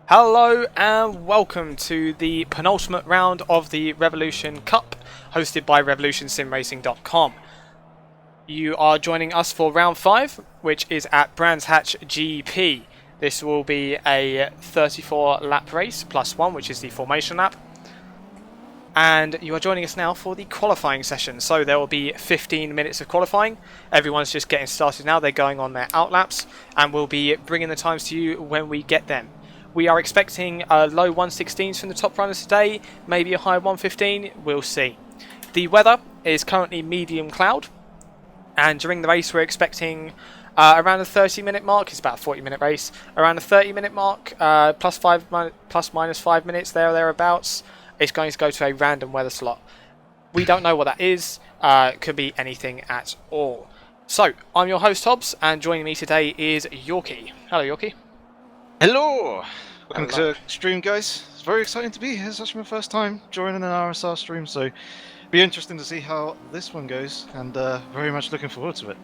Hello and welcome to the penultimate round of the Revolution Cup, hosted by RevolutionSimRacing.com. You are joining us for round 5, which is at Brands Hatch GP. This will be a 34 lap race plus 1, which is the formation lap. And you are joining us now for the qualifying session. So there will be 15 minutes of qualifying. Everyone's just getting started now. They're going on their out laps, and we'll be bringing the times to you when we get them. We are expecting low 116s from the top runners today, maybe a high 115, we'll see. The weather is currently medium cloud, and during the race we're expecting around the 30-minute mark. It's about a 40-minute race. Around the 30-minute mark, plus minus 5 minutes there or thereabouts, it's going to go to a random weather slot. We don't know what that is. It could be anything at all. So, I'm your host Hobbs, and joining me today is Yorkie. Hello, Yorkie. Hello! Welcome to the stream, guys. It's very exciting to be here. It's actually my first time joining an RSR stream, so it'll be interesting to see how this one goes, and very much looking forward to it.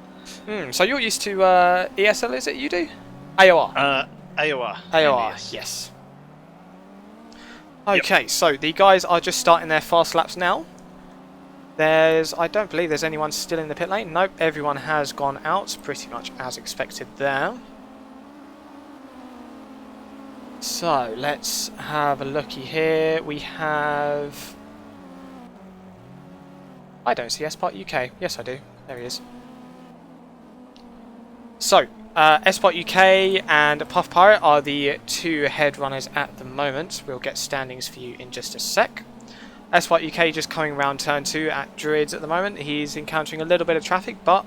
So you're used to ESL, is it you do? AOR? AOR. AOR, yes. Okay, so the guys are just starting their fast laps now. I don't believe there's anyone still in the pit lane. Nope, everyone has gone out, pretty much as expected there. So, let's have a looky here. We have... I don't see Spot UK. Yes, I do. There he is. So, Spot UK and Puff Pirate are the two head runners at the moment. We'll get standings for you in just a sec. Spot UK just coming around turn 2 at Druids at the moment. He's encountering a little bit of traffic, but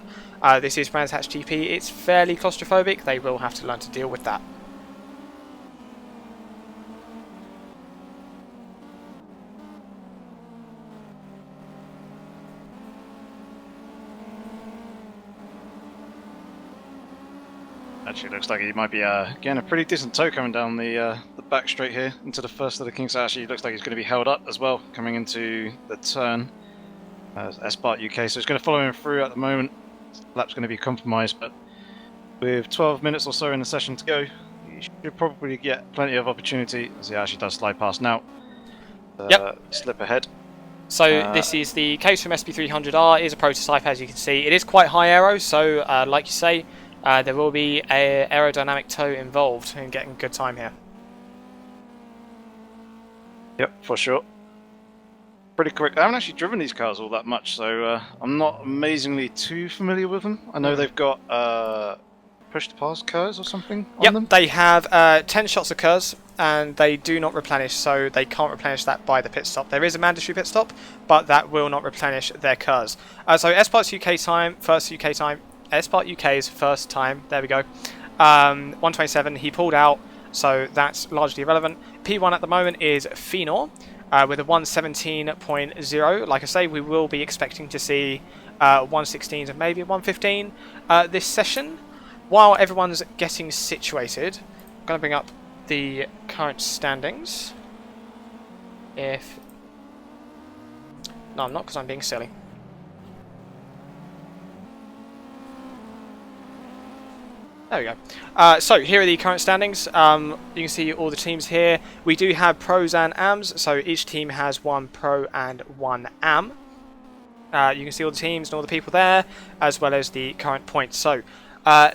this is Brands Hatch GP. It's fairly claustrophobic. They will have to learn to deal with that. Actually, looks like he might be getting a pretty decent tow coming down the back straight here into the first of the Kings. Actually, looks like he's going to be held up as well coming into the turn. S-Part UK, so he's going to follow him through at the moment. Lap's going to be compromised, but with 12 minutes or so in the session to go, he should probably get plenty of opportunity as he actually does slide past now. Slip ahead. So this is the case from SP300R. It is a prototype, as you can see. It is quite high aero, so like you say, there will be an aerodynamic tow involved in getting a good time here. Yep, for sure. Pretty quick. I haven't actually driven these cars all that much, so I'm not amazingly too familiar with them. I know they've got push to pass KERS or something on them. Yep, they have 10 shots of KERS, and they do not replenish, so they can't replenish that by the pit stop. There is a mandatory pit stop, but that will not replenish their KERS. So S-Part's UK time, first UK time, S-Part UK's first time, there we go, 127, he pulled out, so that's largely irrelevant. P1 at the moment is Phenor, with a 117.0. Like I say, we will be expecting to see 116s and maybe 115 this session. While everyone's getting situated, I'm going to bring up the current standings. No, I'm not, because I'm being silly. There we go. So here are the current standings. You can see all the teams here. We do have pros and AMs, so each team has one pro and one AM. You can see all the teams and all the people there, as well as the current points. So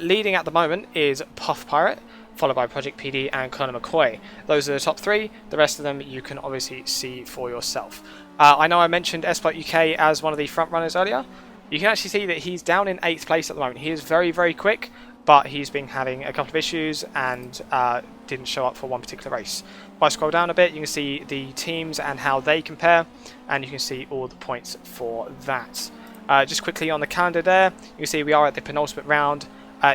leading at the moment is Puff Pirate, followed by Project PD and Colonel Mccoy. Those are the top three. The rest of them you can obviously see for yourself. I know I mentioned S-Part UK as one of the front runners earlier. You can actually see that he's down in 8th place at the moment. He is very, very quick, but he's been having a couple of issues and didn't show up for one particular race. If I scroll down a bit, you can see the teams and how they compare, and you can see all the points for that. Just quickly on the calendar there, you can see we are at the penultimate round.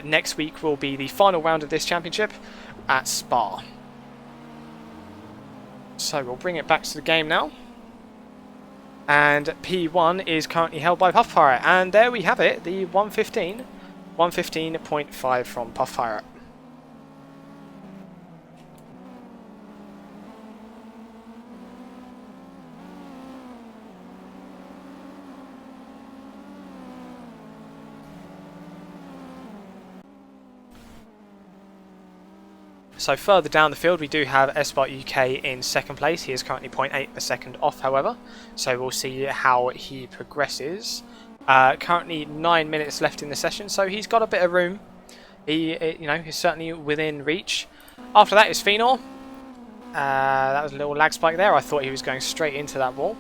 Next week will be the final round of this championship at Spa. So we'll bring it back to the game now. And P1 is currently held by Puff Pirate, and there we have it, the 115.5 from Puff Pirate. So further down the field we do have Espart UK in second place. He is currently 0.8 a second off, however, so we'll see how he progresses. Currently 9 minutes left in the session, so he's got a bit of room. He's certainly within reach. After that is Phenor. That was a little lag spike there. I thought he was going straight into that wall.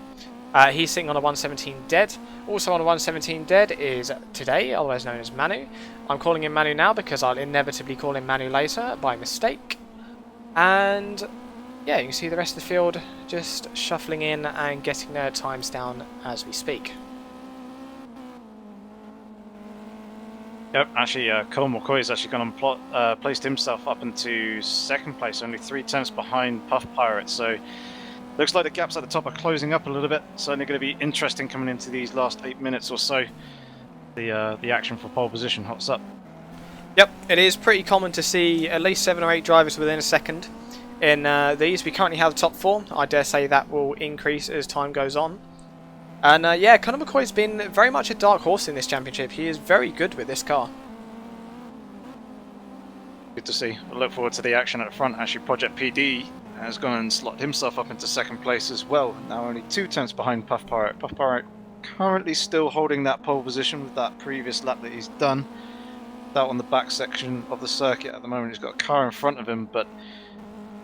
He's sitting on a 117 dead. Also on a 117 dead is Today, otherwise known as Manu. I'm calling him Manu now because I'll inevitably call him Manu later by mistake. And yeah, you can see the rest of the field just shuffling in and getting their times down as we speak. Yep, actually, Mccoy has actually gone and placed himself up into second place, only 3 tenths behind Puff Pirate. So looks like the gaps at the top are closing up a little bit. Certainly going to be interesting coming into these last 8 minutes or so. The action for pole position hots up. Yep, it is pretty common to see at least 7 or 8 drivers within a second in these. We currently have the top 4. I dare say that will increase as time goes on. And yeah, Conor McCoy's been very much a dark horse in this championship. He is very good with this car. Good to see. We'll look forward to the action at the front. Actually, Project PD has gone and slotted himself up into second place as well. Now only 2 tenths behind Puff Pirate. Puff Pirate currently still holding that pole position with that previous lap that he's done. Out on the back section of the circuit at the moment, he's got a car in front of him, but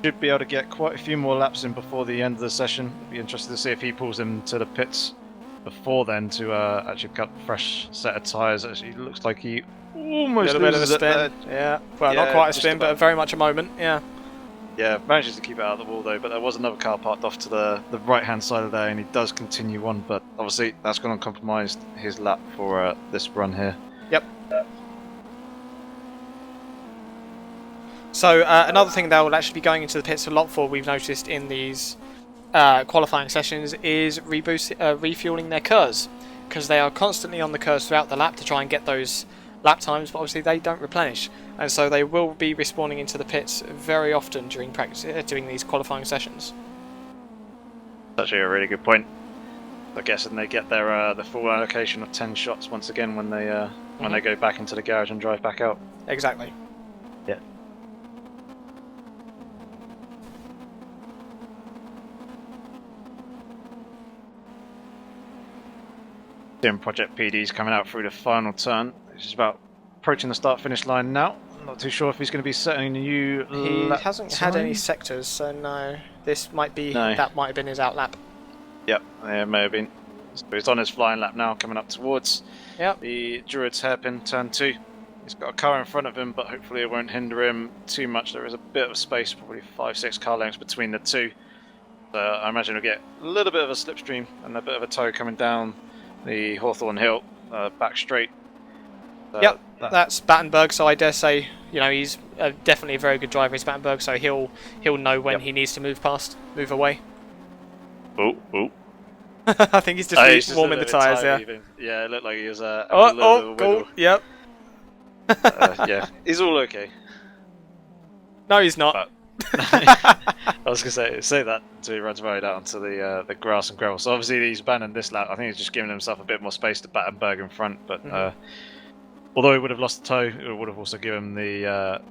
should be able to get quite a few more laps in before the end of the session. It'll be interesting to see if he pulls him to the pits before then to actually cut a fresh set of tyres. Actually, it looks like he almost loses it there. Yeah, well, not quite a spin, but very much a moment. Yeah. Yeah, manages to keep it out of the wall though, but there was another car parked off to the right hand side of there, and he does continue on, but obviously that's going to compromise his lap for this run here. Yep. So another thing that will actually be going into the pits a lot for, we've noticed in these qualifying sessions, is refueling their KERS, because they are constantly on the KERS throughout the lap to try and get those lap times, but obviously they don't replenish, and so they will be respawning into the pits very often during practice, doing these qualifying sessions. That's actually a really good point. I guess and they get their the full allocation of 10 shots once again when they go back into the garage and drive back out. Exactly. Yeah. Project PD's coming out through the final turn. He's about approaching the start-finish line now. I'm not too sure if he's going to be setting a new lap. He hasn't had any sectors, so no. This might be that might have been his outlap. Yep, yeah, it may have been. So he's on his flying lap now, coming up towards the Druid's hairpin, turn 2. He's got a car in front of him, but hopefully it won't hinder him too much. There is a bit of space, probably 5-6 car lengths between the two. So I imagine we'll get a little bit of a slipstream and a bit of a tow coming down the Hawthorne Hill, back straight. Yep, that's Battenberg, so I dare say, he's definitely a very good driver. He's Battenberg, so he'll know when he needs to move away. Oh. I think he's just warming the tyres, yeah. Yeah, it looked like he was a little bit of a wiggle. Yep. Yeah, he's all okay. No, he's not. I was going to say that until he runs right out onto the grass and gravel. So obviously he's banning this lap. I think he's just giving himself a bit more space to Battenberg in front. But although he would have lost the tow, it would have also given him the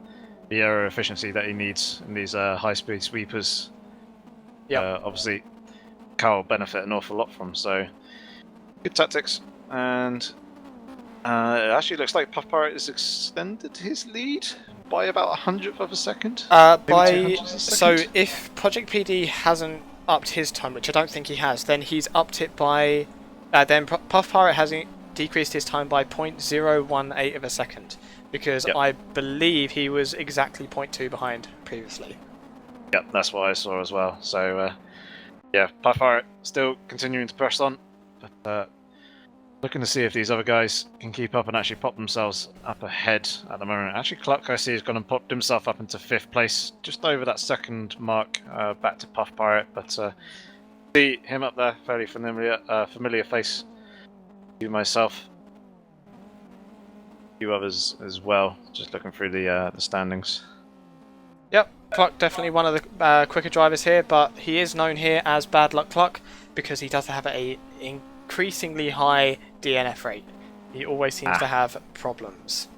aero efficiency that he needs in these high-speed sweepers. Yeah. Obviously, car will benefit an awful lot from. So good tactics, and it actually looks like Puff Pirate has extended his lead by about 100th of a second. So if Project PD hasn't upped his time, which I don't think he has, then he's upped it by. Then Puff Pirate has decreased his time by 0.018 of a second, because I believe he was exactly 0.2 behind previously. Yep, that's what I saw as well. So yeah, Puff Pirate still continuing to press on, but looking to see if these other guys can keep up and actually pop themselves up ahead at the moment. Actually, Cluck, I see, has gone and popped himself up into 5th place, just over that second mark, back to Puff Pirate. But see him up there, fairly familiar face to myself. A few others as well, just looking through the standings. Yep, Cluck definitely one of the quicker drivers here, but he is known here as Bad Luck Cluck because he does have a increasingly high DNF rate. He always seems to have problems.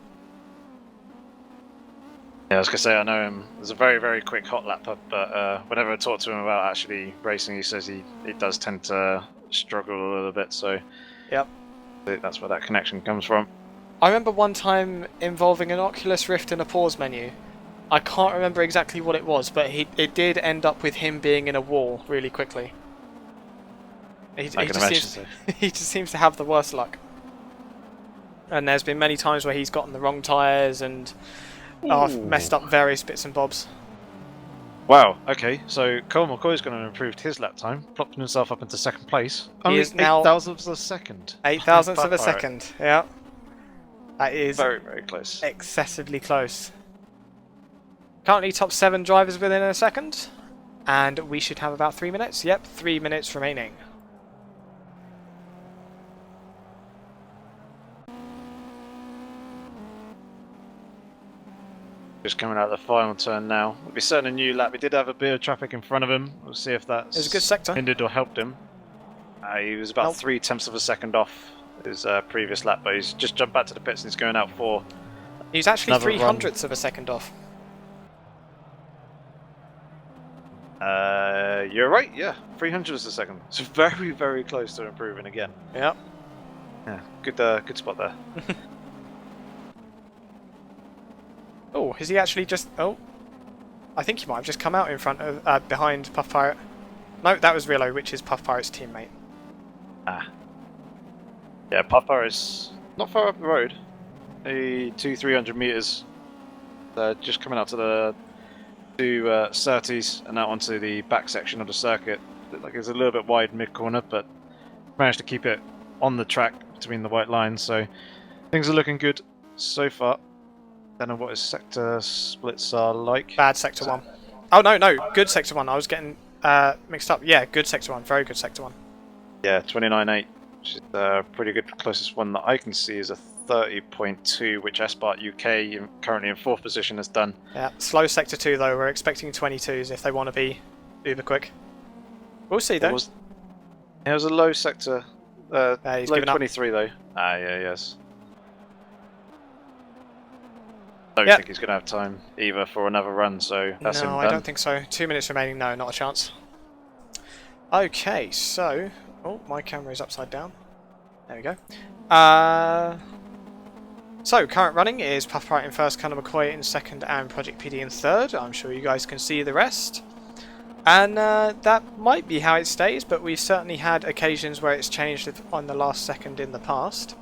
Yeah, I was gonna say I know him. There's a very, very quick hot lap up, but whenever I talk to him about actually racing, he says he does tend to struggle a little bit. So Yep. I think that's where that connection comes from. I remember one time involving an Oculus Rift and a pause menu. I can't remember exactly what it was, but it did end up with him being in a wall really quickly. I can imagine so. He just seems to have the worst luck. And there's been many times where he's gotten the wrong tyres and messed up various bits and bobs. Wow, okay, so Cole McCoy's going to have improved his lap time, plopped himself up into second place. He is now 8 thousandths of a second. 8 thousandths of a second, yeah. That is very, very close. Excessively close. Currently top 7 drivers within a second. And we should have about 3 minutes. Yep, 3 minutes remaining. Just coming out of the final turn now. We'll be starting a new lap. He did have a bit of traffic in front of him. We'll see if that's it was a good sector. Hindered or helped him. He was about 0.3 of a second off his previous lap, but he's just jumped back to the pits and he's going out for. He's actually 0.03 of a second off. You're right, yeah. 0.03 of a second. It's very, very close to improving again. Yep. Yeah, good spot there. Oh, has he actually just... Oh. I think he might have just come out in front of... behind Puff Pirate. No, that was Rillo, which is Puff Pirate's teammate. Ah. Yeah, Puff Pirate's not far up the road. 200-300 metres. Just coming out to the two Surtees and out onto the back section of the circuit. Looked like it's a little bit wide mid-corner, but managed to keep it on the track between the white lines, so things are looking good so far. Don't know what his sector splits are like. Bad sector 1. Oh, no, good sector 1. I was getting mixed up. Yeah, good sector 1. Very good sector 1. Yeah, 29.8, which is pretty good. The closest one that I can see is a 30.2, which Espart UK, currently in 4th position, has done. Yeah, slow sector 2 though. We're expecting 22s if they want to be uber quick. We'll see though. It was a low sector. He's low given 23 up. though. Ah, yeah, yes. I don't think he's going to have time either for another run, so that's him done. No, I don't think so. 2 minutes remaining. No, not a chance. Okay, so... Oh, my camera is upside down. There we go. So, current running is Puff Pirate in first, Connor McCoy in second, and Project PD in third. I'm sure you guys can see the rest. And that might be how it stays, but we've certainly had occasions where it's changed on the last second in the past.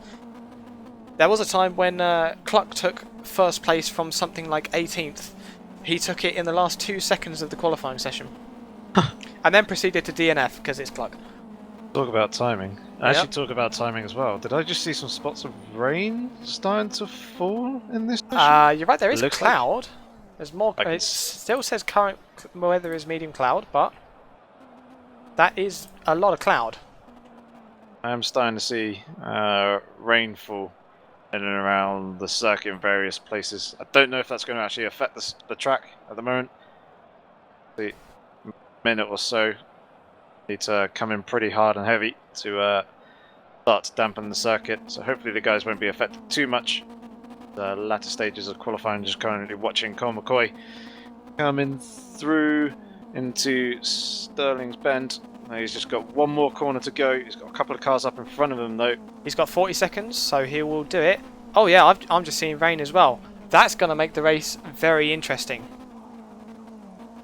There was a time when Cluck took first place from something like 18th. He took it in the last 2 seconds of the qualifying session. And then proceeded to DNF because it's Cluck. Talk about timing. Actually, talk about timing as well. Did I just see some spots of rain starting to fall in this session? You're right, there is cloud. There's more. It still says current weather is medium cloud, but that is a lot of cloud. I am starting to see rainfall in and around the circuit in various places. I don't know if that's going to actually affect the track at the moment. The minute or so need to come in pretty hard and heavy to start to dampen the circuit. So hopefully the guys won't be affected too much. The latter stages of qualifying, just currently watching Cole McCoy coming through into Stirling's Bend. He's just got one more corner to go. He's got a couple of cars up in front of him though. He's got 40 seconds, so he will do it. Oh yeah, I'm just seeing rain as well. That's going to make the race very interesting.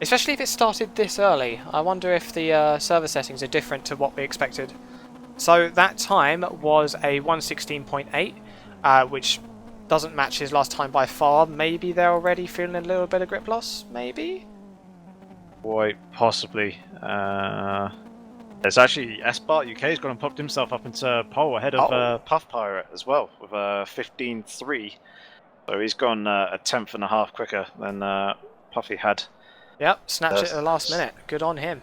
Especially if it started this early. I wonder if the server settings are different to what we expected. So that time was a 1:16.8, which doesn't match his last time by far. Maybe they're already feeling a little bit of grip loss, maybe? Quite possibly. There's actually Espart UK has gone and popped himself up into pole ahead of Puff Pirate as well with 15.3. So he's gone a 10th and a half quicker than Puffy had. Yep, snatched it at the last minute. Good on him.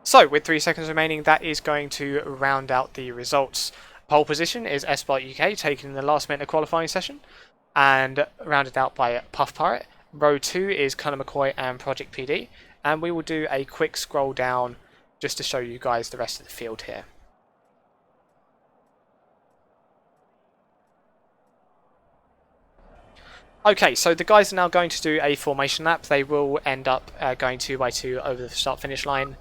So, with 3 seconds remaining, that is going to round out the results. Pole position is Espart UK, taken in the last minute of qualifying session, and rounded out by Puff Pirate. Row 2 is Connor McCoy and Project PD, and we will do a quick scroll down just to show you guys the rest of the field here. Okay, so the guys are now going to do a formation lap. They will end up going 2x2 over the start-finish line.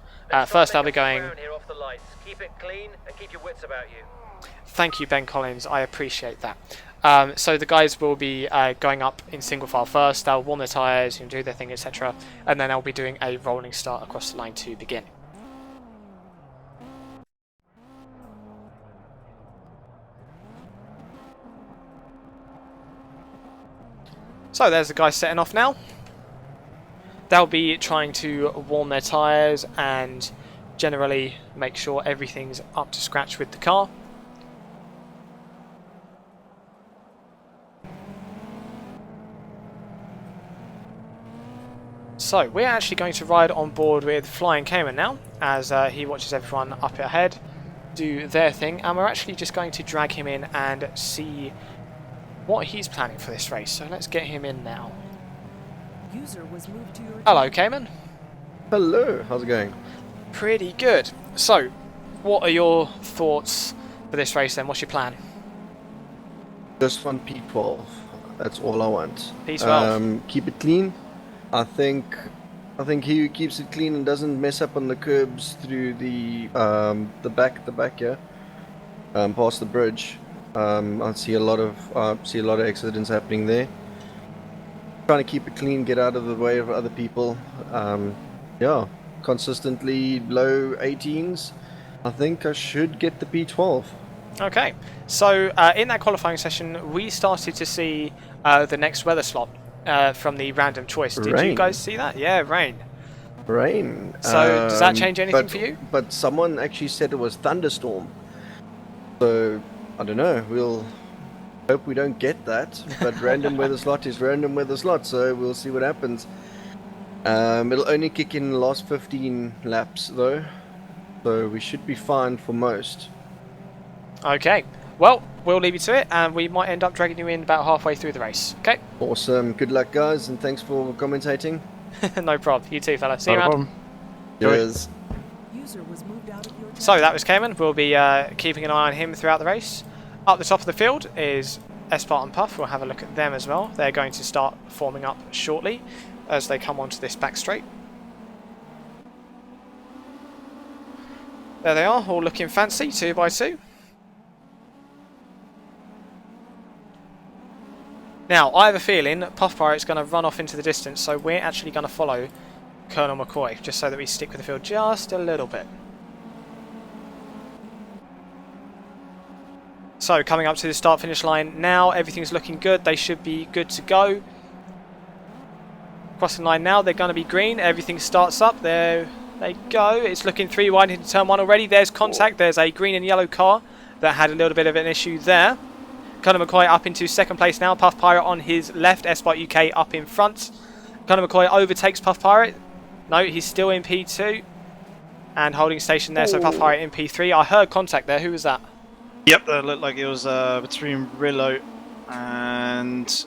First I'll be going... Here off the lights. Keep it clean and keep your wits about you. Thank you, Ben Collins. I appreciate that. So the guys will be going up in single file first. They'll warm their tyres, do their thing, etc. And then they'll be doing a rolling start across the line to begin. So there's the guys setting off now. They'll be trying to warm their tyres and generally make sure everything's up to scratch with the car. So we're actually going to ride on board with Flying Cayman now, as he watches everyone up ahead do their thing, and we're actually just going to drag him in and see what he's planning for this race. So let's get him in now. User was moved to your Hello, Cayman. Hello, how's it going? Pretty good. So, what are your thoughts for this race then? What's your plan? Just one P12. That's all I want. P12. Keep it clean. I think he keeps it clean and doesn't mess up on the curbs through the back, yeah. Past the bridge. I see a lot of accidents happening there. Trying to keep it clean, get out of the way of other people. Yeah, consistently low 18s. I think I should get the P12. Okay, so in that qualifying session, we started to see the next weather slot from the random choice. Did Rain. you guys see that? Yeah, rain. Rain. So does that change anything for you? But someone actually said it was thunderstorm. So I don't know. We'll hope we don't get that. But random weather slot is random weather slot. So we'll see what happens. It'll only kick in the last 15 laps though, so we should be fine for most. Okay, well, we'll leave you to it, and we might end up dragging you in about halfway through the race. Okay? Awesome. Good luck, guys, and thanks for commentating. No problem. You too, fella. See you No around. problem. Cheers. user was moved out of your So that was Cayman. We'll be keeping an eye on him throughout the race. Up the top of the field is Espart and Puff. We'll have a look at them as well. They're going to start forming up shortly as they come onto this back straight. There they are, all looking fancy, 2x2. Now, I have a feeling Puff Pirate's going to run off into the distance, so we're actually going to follow Colonel McCoy, just so that we stick with the field just a little bit. So, coming up to the start-finish line now, everything's looking good. They should be good to go. Crossing line now, they're going to be green. Everything starts up. There they go. It's looking 3 wide into turn 1 already. There's contact. There's a green and yellow car that had a little bit of an issue there. Conor McCoy up into second place now. Puff Pirate on his left. Espart UK up in front. Conor McCoy overtakes Puff Pirate. No, he's still in P2 and holding station there. So Puff Pirate in P3. I heard contact there. Who was that? Yep, that looked like it was between Rillo and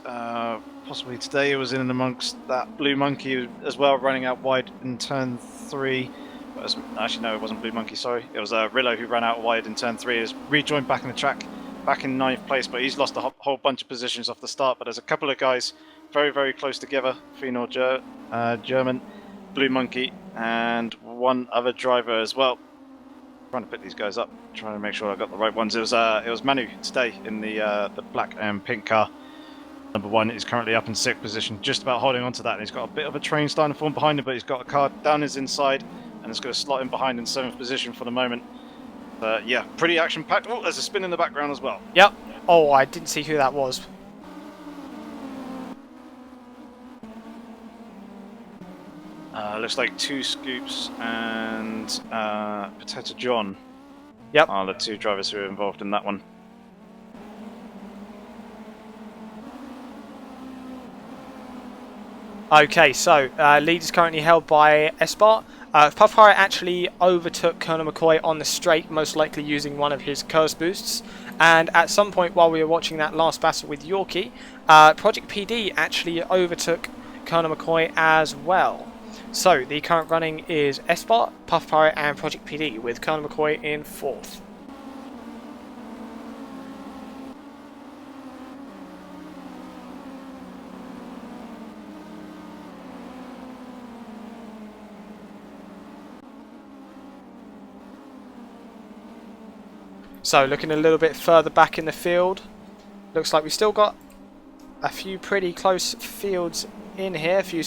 possibly today it was in and amongst that Blue Monkey as well, running out wide in turn 3. Actually, no, it wasn't Blue Monkey, sorry. It was Rillo who ran out wide in turn 3. Has rejoined back in the track, back in 9th place, but he's lost a whole bunch of positions off the start. But there's a couple of guys very, very close together. Fino German, Blue Monkey, and one other driver as well. Trying to pick these guys up, trying to make sure I got the right ones. It was Manu today in the black and pink car. Number 1 is currently up in 6th position, just about holding on to that. And he's got a bit of a train starting to form behind him, but he's got a car down his inside, and it's going to slot in behind in 7th position for the moment. Yeah, pretty action-packed. Oh, there's a spin in the background as well. Yep. Oh, I didn't see who that was. Looks like 2 Scoops and Potato John. Yep. Are the 2 drivers who are involved in that one. Okay, so lead is currently held by Espart. Puff Pirate actually overtook Colonel McCoy on the straight, most likely using one of his curse boosts. And at some point while we were watching that last battle with Yorkie, Project PD actually overtook Colonel McCoy as well. So the current running is Espart, Puff Pirate and Project PD, with Colonel McCoy in 4th. So looking a little bit further back in the field, looks like we've still got a few pretty close fields in here, a few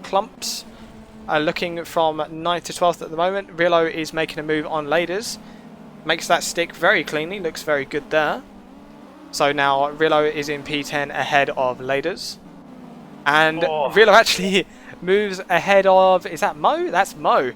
clumps. Looking from 9th to 12th at the moment, Rillo is making a move on Laders. Makes that stick very cleanly, looks very good there. So now Rillo is in P10 ahead of Laders. And Rillo actually moves ahead of, is that Mo? That's Mo.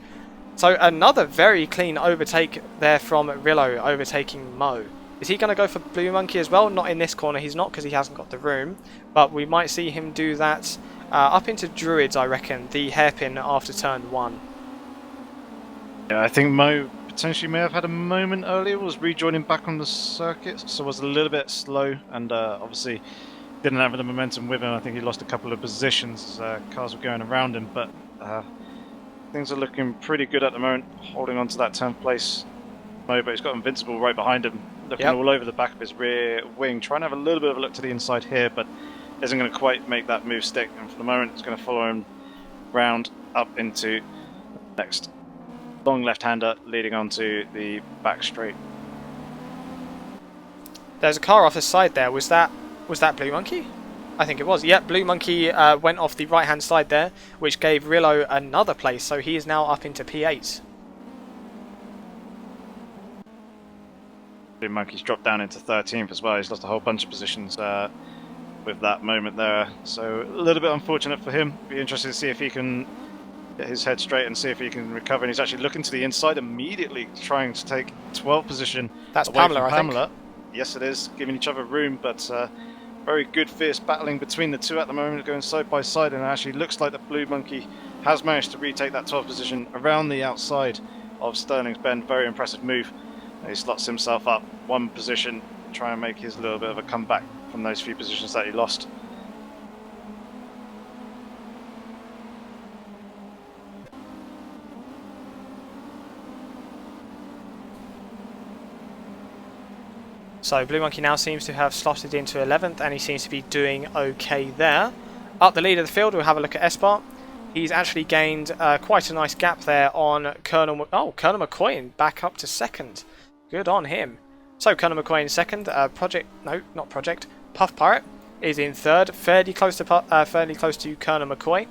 So another very clean overtake there from Rillo, overtaking Mo. Is he going to go for Blue Monkey as well? Not in this corner, he's not, because he hasn't got the room. But we might see him do that up into Druids, I reckon, the hairpin after turn 1. Yeah, I think Mo potentially may have had a moment earlier, was rejoining back on the circuit, so was a little bit slow, and obviously didn't have the momentum with him. I think he lost a couple of positions as cars were going around him, but things are looking pretty good at the moment, holding on to that 10th place. Mo, but he's got Invincible right behind him, looking all over the back of his rear wing, trying to have a little bit of a look to the inside here, but isn't going to quite make that move stick, and for the moment it's going to follow him round up into the next long left-hander leading onto the back straight. There's a car off the side there. Was that Blue Monkey? I think it was. Yep, Blue Monkey went off the right-hand side there, which gave Rillo another place, so he is now up into P8. Blue Monkey's dropped down into 13th as well. He's lost a whole bunch of positions with that moment there, so a little bit unfortunate for him. Be interested to see if he can get his head straight and see if he can recover, and he's actually looking to the inside immediately, trying to take 12th position. That's away Pamela, from I Pamela. think. Yes, it is, giving each other room, but very good, fierce battling between the two at the moment, going side by side, and it actually looks like the Blue Monkey has managed to retake that 12th position around the outside of Sterling's Bend. Very impressive move. He slots himself up one position, try and make his little bit of a comeback from those few positions that he lost. So Blue Monkey now seems to have slotted into 11th, and he seems to be doing okay there. Up the lead of the field, we'll have a look at Espart. He's actually gained quite a nice gap there on Colonel Mccoy, back up to 2nd. Good on him. So Colonel Mccoy in 2nd. Puff Pirate is in 3rd, fairly close to Colonel McCoy,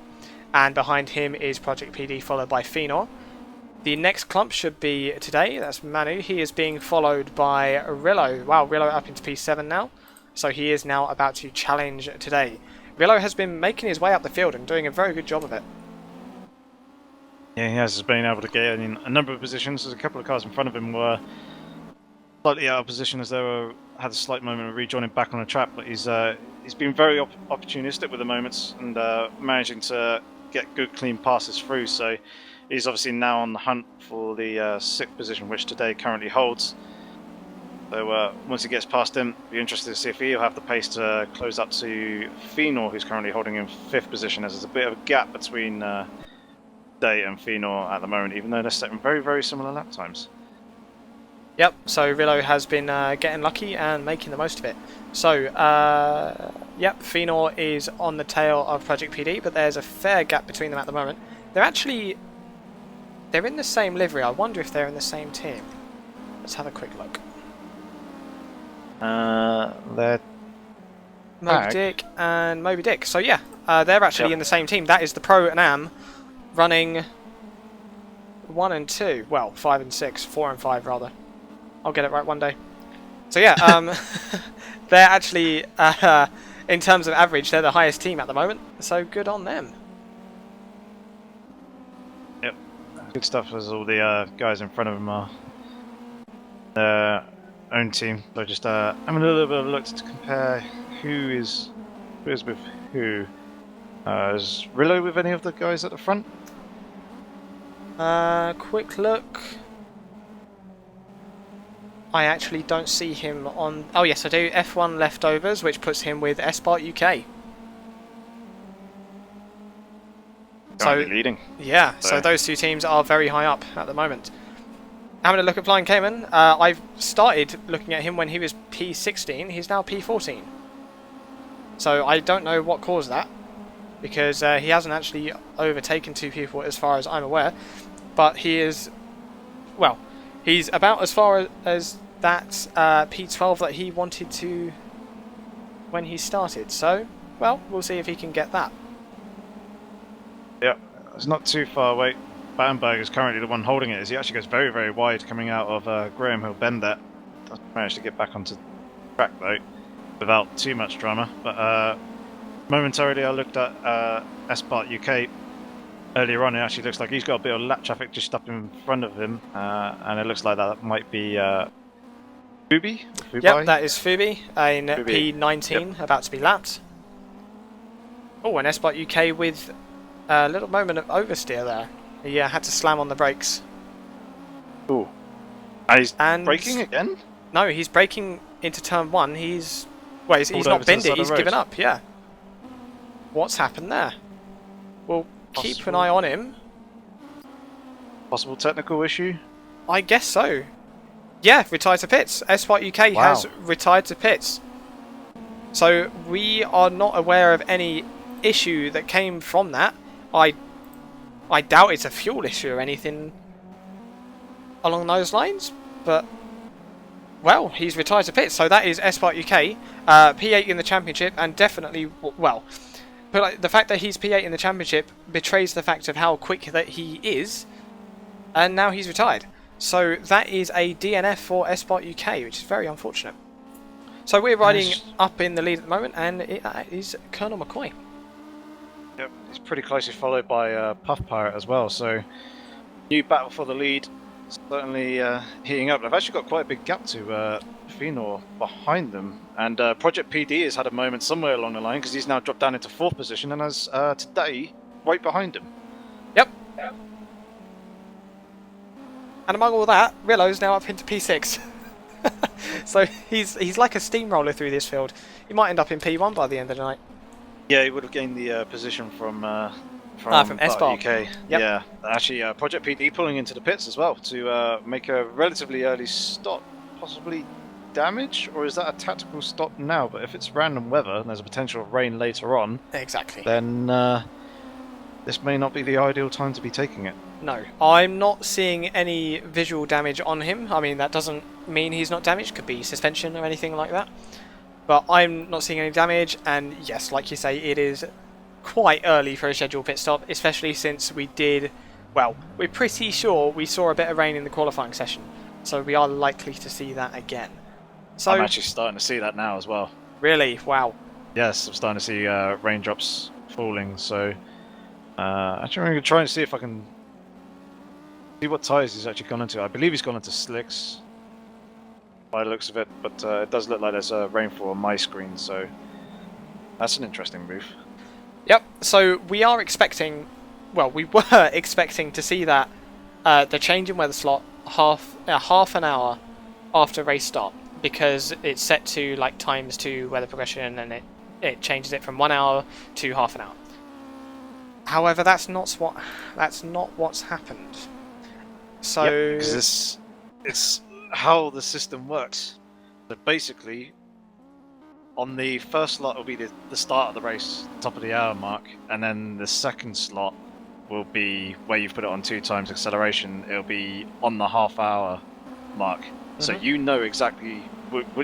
and behind him is Project PD, followed by Phenor. The next clump should be today. That's Manu. He is being followed by Rillo. Wow, Rillo up into P7 now, so he is now about to challenge today. Rillo has been making his way up the field and doing a very good job of it. Yeah, he has been able to get in a number of positions. There's a couple of cars in front of him were slightly out of position as they had a slight moment of rejoining back on the track, but he's been very opportunistic with the moments and managing to get good clean passes through, so he's obviously now on the hunt for the 6th position, which today currently holds. So once he gets past him, be interested to see if he'll have the pace to close up to Phenor, who's currently holding in 5th position, as there's a bit of a gap between Day and Phenor at the moment, even though they're setting very, very similar lap times. Yep, so Rillo has been getting lucky and making the most of it. So, yep, Phenor is on the tail of Project PD, but there's a fair gap between them at the moment. They're in the same livery. I wonder if they're in the same team. Let's have a quick look. They're Moby Dick and Moby Dick. So yeah, they're actually in the same team. That is the Pro and Am running 1 and 2. Well, 5 and 6, 4 and 5 rather. I'll get it right one day. So yeah, they're actually, in terms of average, they're the highest team at the moment. So good on them. Yep, good stuff as all the guys in front of them are their own team. So just having a little bit of a look to compare who is with who. Is Rillo with any of the guys at the front? Quick look. I actually don't see him on... Oh yes, I do. F1 leftovers, which puts him with Espart UK. Currently leading. Yeah, so those two teams are very high up at the moment. Having a look at Flying Cayman, I've started looking at him when he was P16. He's now P14. So I don't know what caused that, because he hasn't actually overtaken 2 people as far as I'm aware. But he is... Well, he's about as far as that P12 that he wanted to when he started. So, well, we'll see if he can get that. Yeah, it's not too far away. Bamberg is currently the one holding it, as he actually goes very, very wide coming out of Graham Hill Bend there. Doesn't manage to get back onto the track though, without too much drama. But momentarily I looked at S-Part UK earlier on. It actually looks like he's got a bit of lap traffic just up in front of him, and it looks like that might be Fubi? Yep, that is Fubi in Fubi. P19, Yep. about to be lapped. Oh, and S-Bot UK with a little moment of oversteer there. He had to slam on the brakes. Ooh. And he's And braking again? No, he's braking into turn 1. He's he's Pulled not over to the bended, side of he's the road. given up, yeah. What's happened there? We'll keep an Possible. eye on him. Possible technical issue? I guess so. Yeah, retired to pits. S-Bot UK Wow. has retired to pits. So we are not aware of any issue that came from that. I doubt it's a fuel issue or anything along those lines, but well, he's retired to pits, so that is S-Bot UK, P8 in the championship, and definitely, well, but like, the fact that he's P8 in the championship betrays the fact of how quick that he is, and now he's retired. So that is a DNF for S-Bot UK, which is very unfortunate. So we're riding Yes. up in the lead at the moment, and it is Colonel McCoy. Yep, he's pretty closely followed by Puff Pirate as well, so new battle for the lead, certainly heating up. They've actually got quite a big gap to Fenor behind them, and Project PD has had a moment somewhere along the line because he's now dropped down into 4th position and has today right behind him. Yep. And among all that, Rillo's now up into P6. So he's like a steamroller through this field. He might end up in P1 by the end of the night. Yeah, he would have gained the position from from S-Bar. UK. Yep. Yeah, actually, Project PD pulling into the pits as well to make a relatively early stop, possibly damage, or is that a tactical stop now? But if it's random weather and there's a potential of rain later on, Exactly. then this may not be the ideal time to be taking it. No, I'm not seeing any visual damage on him. I mean, that doesn't mean he's not damaged. Could be suspension or anything like that. But I'm not seeing any damage, and yes, like you say, it is quite early for a scheduled pit stop, especially since we did, well, we're pretty sure we saw a bit of rain in the qualifying session, so we are likely to see that again. So, I'm actually starting to see that now as well. really, wow. Yes, I'm starting to see raindrops falling, so actually I'm going to try and see if I can see what tyres he's actually gone into. I believe he's gone into slicks by the looks of it, but it does look like there's rainfall on my screen, so that's an interesting move. Yep, so we are expecting, well, we were expecting to see that the change in weather slot half an hour after race start, because it's set to like ×2 weather progression, and it changes it from 1 hour to half an hour. However, that's not what's happened. So because it's how the system works. So basically, on the first slot will be the start of the race, top of the hour mark, and then the second slot will be where you've put it on 2 times acceleration. It'll be on the half hour mark. So you know exactly,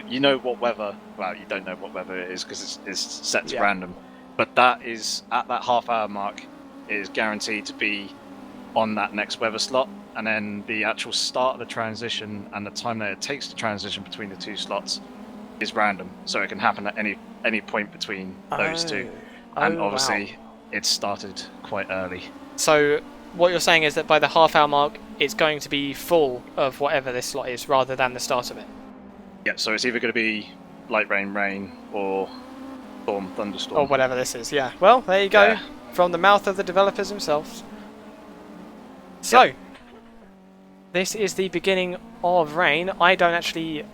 you know what weather, well, you don't know what weather it is because it's set to random, but that is, at that half hour mark, it is guaranteed to be on that next weather slot, and then the actual start of the transition and the time that it takes to transition between the 2 slots is random, so it can happen at any point between those 2. And obviously, it started quite early. So what you're saying is that by the half hour mark, it's going to be full of whatever this slot is, rather than the start of it. Yeah, so it's either going to be light rain, rain, or storm, thunderstorm. Or whatever this is, yeah. Well, there you go. Yeah. From the mouth of the developers themselves. So, this is the beginning of rain. I don't actually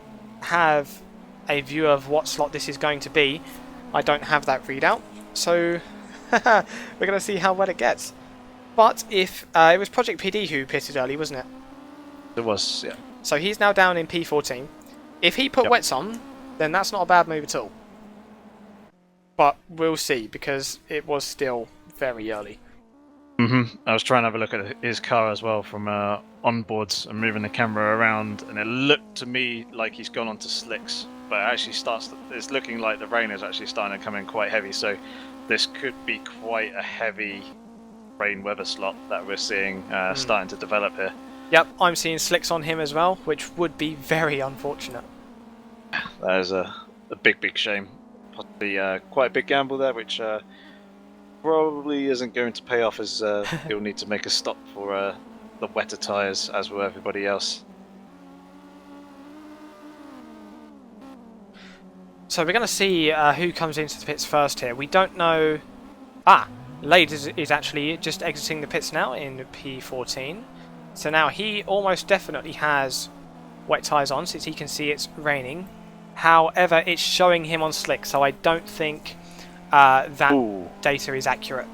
have a view of what slot this is going to be. I don't have that readout. So, we're going to see how well it gets. But if it was Project PD who pitted early, wasn't it? It was, yeah. So he's now down in P14. If he put wets on, then that's not a bad move at all. But we'll see, because it was still very early. I was trying to have a look at his car as well from onboards and moving the camera around, and it looked to me like he's gone onto slicks. But it actually it's looking like the rain is actually starting to come in quite heavy, so this could be quite a heavy rain weather slot that we're seeing starting to develop here. Yep, I'm seeing slicks on him as well, which would be very unfortunate. That is a big shame. Possibly quite a big gamble there, which probably isn't going to pay off, as he'll need to make a stop for the wetter tyres, as will everybody else. So we're going to see who comes into the pits first here. We don't know... Lade is actually just exiting the pits now in P14. So now he almost definitely has wet tyres on, since he can see it's raining. However, it's showing him on slick, so I don't think that data is accurate.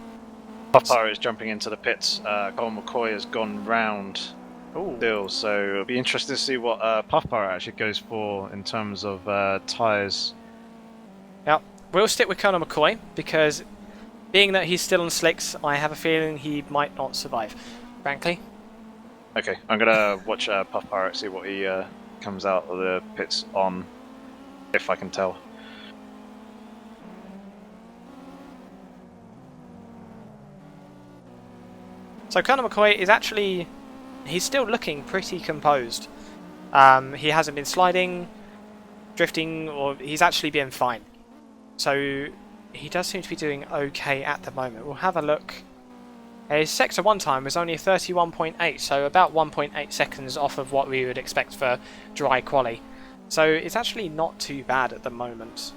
Puff Pirate is jumping into the pits. Mccoy has gone round still, so it'll be interesting to see what Puff Pirate actually goes for in terms of tyres. Yep, we'll stick with Colonel McCoy, because being that he's still on slicks, I have a feeling he might not survive, frankly. Okay, I'm going to watch Puff Pirate, see what he comes out of the pits on, if I can tell. So Colonel McCoy is actually... he's still looking pretty composed. He hasn't been sliding, drifting, or he's actually been fine. So he does seem to be doing okay at the moment. We'll have a look. His sector 1 time was only 31.8, so about 1.8 seconds off of what we would expect for dry quali. So it's actually not too bad at the moment.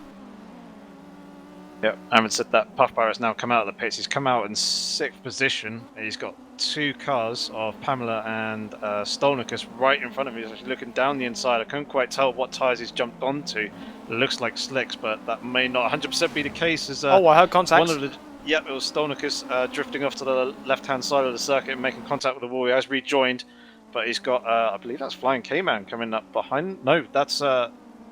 Yep, Aaron said that Puff Pirate's now come out of the pits. He's come out in 6th position. He's got 2 cars of Pamela and Stolnicus right in front of him. He's actually looking down the inside. I couldn't quite tell what tyres he's jumped onto. It looks like slicks, but that may not 100% be the case. As, I heard contact. Yep, it was Stolnicus drifting off to the left-hand side of the circuit and making contact with the wall. He has rejoined, but he's got, I believe that's Flying K-Man coming up behind. No, that's, I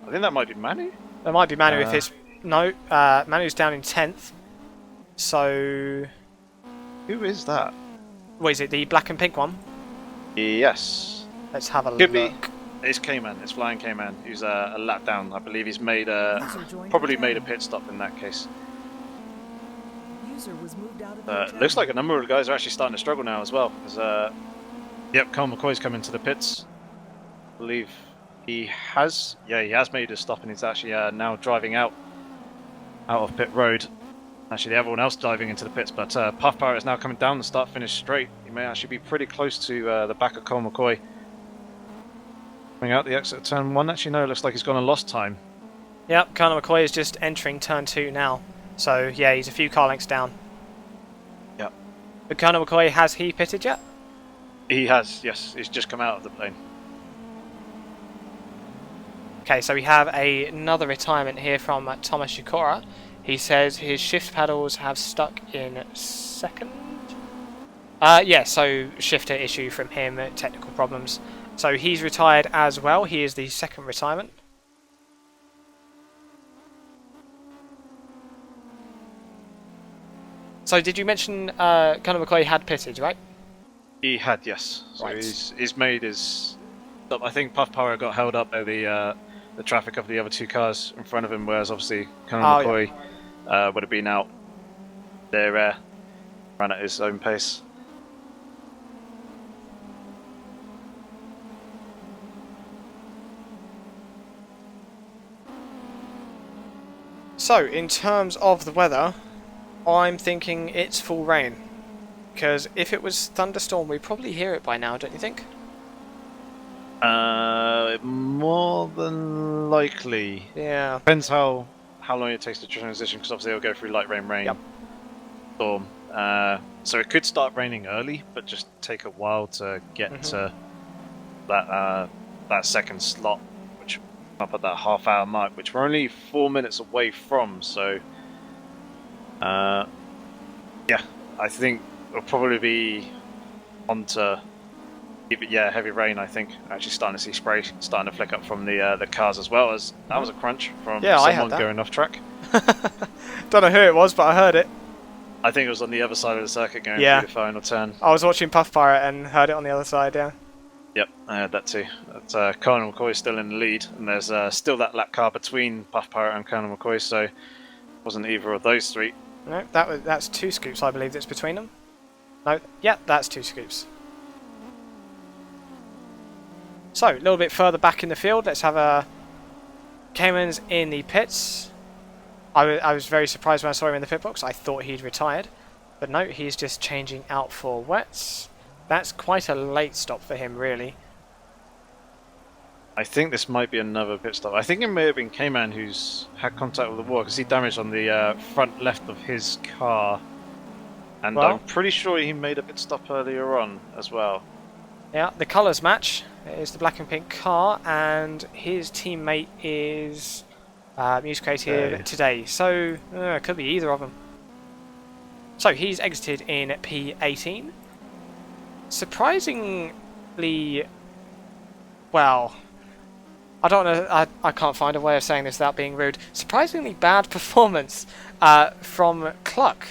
think that might be Manu. That might be Manu if it's... No, Manu's down in 10th. So... Who is that? What is it, the black and pink one? Yes. Let's have a Could look. be. It's K-Man. It's Flying K-Man. He's a lap down. I believe he's made probably made a pit stop in that case. User was moved out of your Looks like a channel. number of guys are actually starting to struggle now as well. Yep, Carl McCoy's coming to the pits. I believe he has. Yeah, he has made a stop, and he's actually now driving out of pit road. Actually, everyone else diving into the pits, but Puff Pirate is now coming down the start-finish straight. He may actually be pretty close to the back of Carl McCoy. Coming out the exit of turn 1. Actually, no, it looks like he's gone and lost time. Yep, Colonel McCoy is just entering turn 2 now. So, yeah, he's a few car lengths down. Yep. But Colonel McCoy, has he pitted yet? He has, yes. He's just come out of the plane. Okay, so we have another retirement here from Thomas Shikora. He says his shift paddles have stuck in 2nd. Yeah, so shifter issue from him, technical problems. So he's retired as well. He is the 2nd retirement. So did you mention Colonel McCoy had pitted, right? He had, yes. So Right. he's made his... I think Puff Power got held up by the traffic of the other 2 cars in front of him, whereas obviously Colonel McCoy would have been out there, ran at his own pace. So, in terms of the weather, I'm thinking it's full rain. Because if it was thunderstorm, we'd probably hear it by now, don't you think? More than likely. Yeah. Depends how long it takes to transition, because obviously it'll go through light rain, Yep. storm. So it could start raining early, but just take a while to get to that 2nd slot, which up at that half-hour mark, which we're only 4 minutes away from. So, yeah, I think it'll probably be on to heavy rain. I think actually starting to see spray starting to flick up from the cars as well. As that was a crunch from Yeah, I heard someone that. going off track. Don't know who it was, but I heard it. I think it was on the other side of the circuit going Yeah. through the final turn. I was watching Puff Pirate and heard it on the other side, yeah. Yep, I had that too. But, Colonel McCoy is still in the lead, and there's still that lap car between Puff Pirate and Colonel McCoy, so it wasn't either of those three. No, that's 2 scoops, I believe, that's between them. No, yeah, that's 2 scoops. So, a little bit further back in the field, let's have a Cayman's in the pits. I was very surprised when I saw him in the pit box. I thought he'd retired. But no, he's just changing out for wets. That's quite a late stop for him, really. I think this might be another pit stop. I think it may have been Cayman who's had contact with the wall, because he damaged on the front left of his car. And Well, I'm pretty sure he made a pit stop earlier on as well. yeah, the colours match. It is the black and pink car, and his teammate is Muse Creative today. So, it could be either of them. So, he's exited in P18. Surprisingly, well, I don't know, I can't find a way of saying this without being rude. Surprisingly bad performance from Cluck.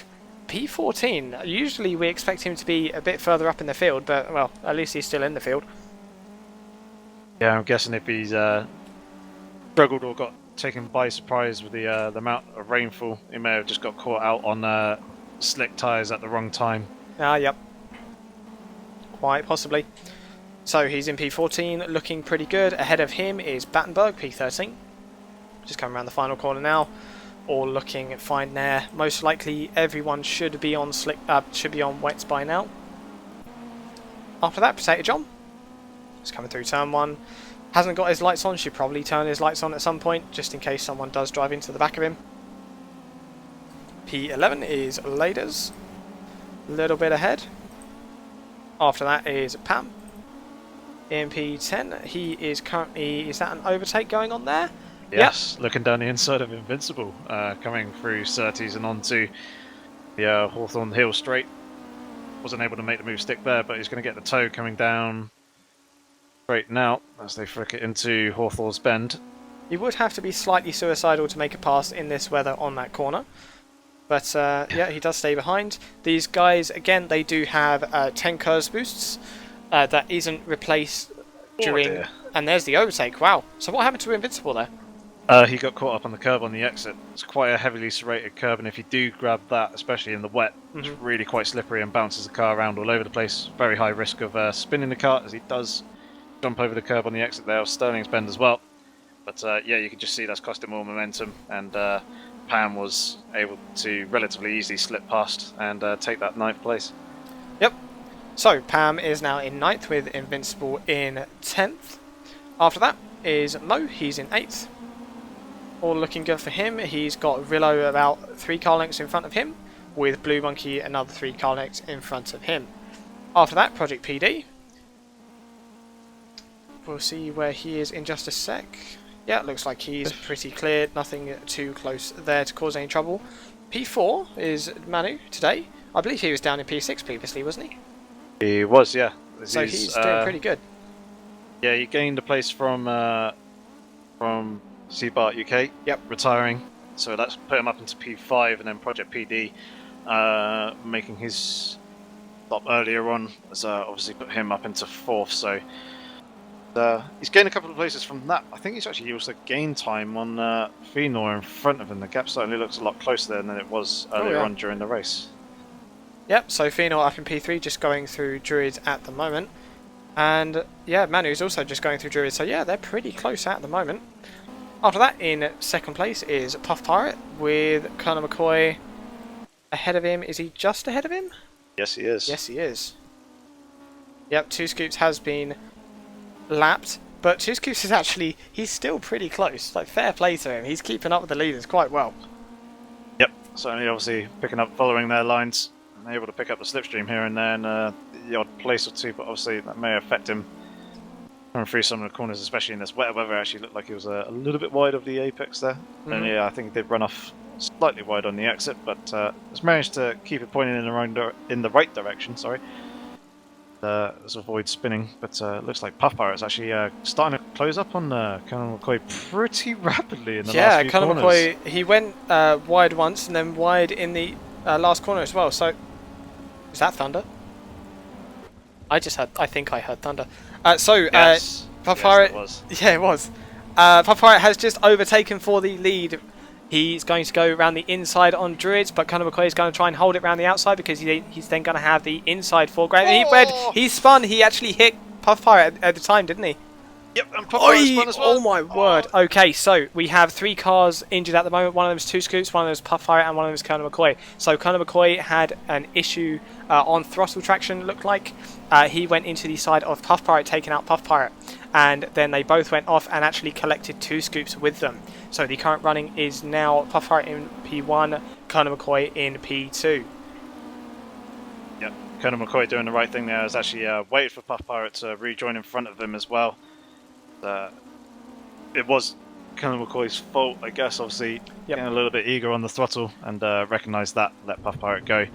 P14. Usually we expect him to be a bit further up in the field, but, well, at least he's still in the field. Yeah, I'm guessing if he's struggled or got taken by surprise with the amount of rainfall, he may have just got caught out on slick tyres at the wrong time. Yep. Quite possibly. So he's in P14, looking pretty good. Ahead of him is Battenberg, P13. Just coming around the final corner now. All looking fine there. Most likely everyone should be on wets by now. After that, Potato John. Just coming through turn 1. Hasn't got his lights on. Should probably turn his lights on at some point, just in case someone does drive into the back of him. P11 is Laders. A little bit ahead. After that is Pam. In P10, he is currently... Is that an overtake going on there? Yes, yep. Looking down the inside of Invincible, coming through Surtees and onto the Hawthorne Hill straight. Wasn't able to make the move stick there, but he's going to get the toe coming down straight now as they flick it into Hawthorne's Bend. He would have to be slightly suicidal to make a pass in this weather on that corner. But yeah, he does stay behind. These guys, again, they do have 10 curves boosts. That isn't replaced during... And there's the overtake, wow. So what happened to Invincible there? He got caught up on the curb on the exit. It's quite a heavily serrated curb, and if you do grab that, especially in the wet, it's really quite slippery and bounces the car around all over the place. Very high risk of spinning the car, as he does jump over the curb on the exit there of Sterling's Bend as well. But yeah, you can just see that's cost him more momentum, and Pam was able to relatively easily slip past and take that 9th place. Yep. So Pam is now in 9th with Invincible in 10th. After that is Mo, he's in 8th. All looking good for him. He's got Rillo about 3 car lengths in front of him, with Blue Monkey another 3 car lengths in front of him. After that, Project PD. We'll see where he is in just a sec. Yeah, it looks like he's pretty clear. Nothing too close there to cause any trouble. P4 is Manu today. I believe he was down in P6 previously, wasn't he? He was, yeah. So he's doing pretty good. Yeah, he gained a place from Seabart UK. Yep. Retiring. So that's put him up into P5, and then Project PD making his stop earlier on has obviously put him up into 4th. So he's gained a couple of places from that. I think he's actually also gained time on Fenor in front of him. The gap certainly looks a lot closer there than it was earlier on during the race. Yep, so Fenor up in P3, just going through Druids at the moment. And yeah, Manu's also just going through Druids, so yeah, they're pretty close at the moment. After that, in 2nd place is Puff Pirate with Colonel McCoy ahead of him. Is he just ahead of him? Yes, he is. Yes, he is. Yep, 2 scoops has been lapped, but 2 scoops is actually, he's still pretty close. Like, fair play to him. He's keeping up with the leaders quite well. Yep, certainly obviously picking up, following their lines. Able to pick up the slipstream here and there, and the odd place or two, but obviously that may affect him coming through some of the corners, especially in this wet weather. Actually looked like he was a little bit wide of the apex there. And yeah, I think he did run off slightly wide on the exit, but has managed to keep it pointing in the right direction. Sorry, to avoid spinning. But looks like Puff Pirate's actually starting to close up on Colonel McCoy pretty rapidly in the last few corners. Colonel McCoy, he went wide once and then wide in the last corner as well. So, is that thunder? I think I heard thunder. Yes. Puff Yes, Pirate. it was. Yeah, it was. Puff Pirate has just overtaken for the lead. He's going to go around the inside on Druids, but Conor McCoy is going to try and hold it around the outside because he's then going to have the inside foreground. Oh! He spun. He actually hit Puff Pirate at the time, didn't he? Yep, and Puff Pirate spun as well. Oh my word. Okay, so we have 3 cars injured at the moment. One of them is 2 Scoops, one of them is Puff Pirate, and one of them is Conor McCoy. So Conor McCoy had an issue on throttle traction, it looked like. He went into the side of Puff Pirate, taking out Puff Pirate. And then they both went off and actually collected 2 Scoops with them. So the current running is now Puff Pirate in P1, Conor McCoy in P2. Yep, Conor McCoy doing the right thing there. Has actually waited for Puff Pirate to rejoin in front of him as well. It was Conor McCoy's fault, I guess, obviously getting a little bit eager on the throttle and recognised that, let Puff Pirate go.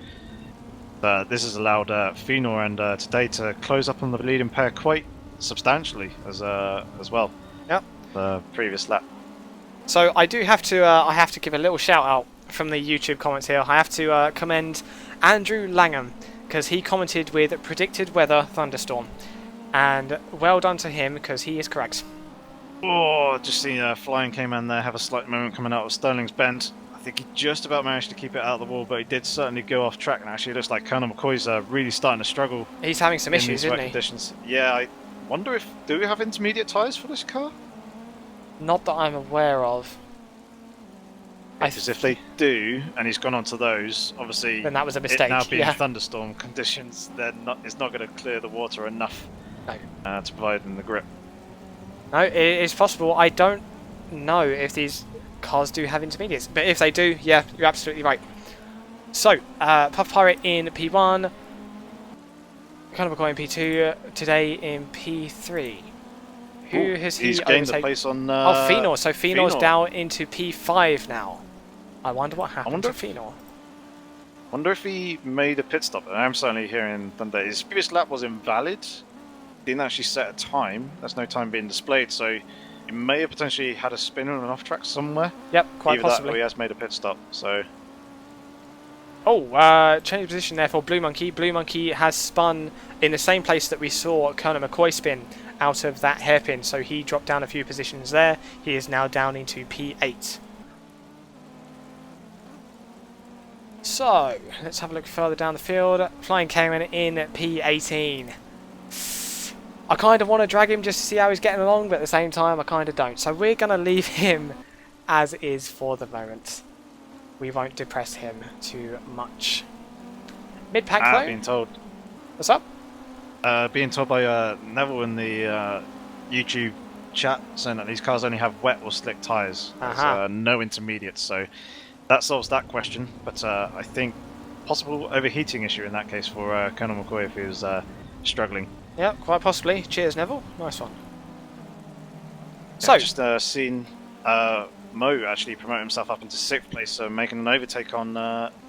This has allowed Fenor and Today to close up on the leading pair quite substantially as well. Yep. The previous lap. So I do have to I have to give a little shout out from the YouTube comments here. I have to commend Andrew Langham because he commented with predicted weather thunderstorm, and well done to him because he is correct. Oh, just seen Flying Cayman there have a slight moment coming out of Sterling's bend. I think he just about managed to keep it out of the wall, but he did certainly go off track, and actually it looks like Conor McCoy's really starting to struggle. He's having some issues, in these isn't wet he? conditions. Yeah, I wonder if do we have intermediate tyres for this car? Not that I'm aware of. Because if they do, and he's gone onto those, obviously Then that was a it mistake. now being Yeah. thunderstorm conditions, it's not going to clear the water enough No. to provide them the grip. No, it is possible. I don't know if these cars do have intermediates, but if they do, yeah, you're absolutely right. So, Puff Pirate in P1, Conor McCoy in P2, Today in P3. Who has he He's gained a overtaken? place on... Oh, Fenor. So Fenor's Fenor. down into P5 now. I wonder what happened to Fenor. Wonder if he made a pit stop. I'm certainly hearing thunder. His previous lap was invalid. Didn't actually set a time. There's no time being displayed, so he may have potentially had a spin on an off track somewhere. Yep, quite Either that possibly. or he has made a pit stop. So change of position there for Blue Monkey. Blue Monkey has spun in the same place that we saw Conor McCoy spin out of that hairpin, so he dropped down a few positions there. He is now down into P8. So, let's have a look further down the field. Flying Cayman in P18. I kind of want to drag him just to see how he's getting along, but at the same time I kind of don't. So we're going to leave him as is for the moment. We won't depress him too much. Mid-pack though? being told. What's up? Being told by Neville in the YouTube chat saying that these cars only have wet or slick tyres. There's no intermediates, so that solves that question. But I think possible overheating issue in that case for Conor McCoy if he was struggling. Yeah, quite possibly. Cheers, Neville. Nice one. So So, just seen Mo actually promote himself up into 6th place, so making an overtake on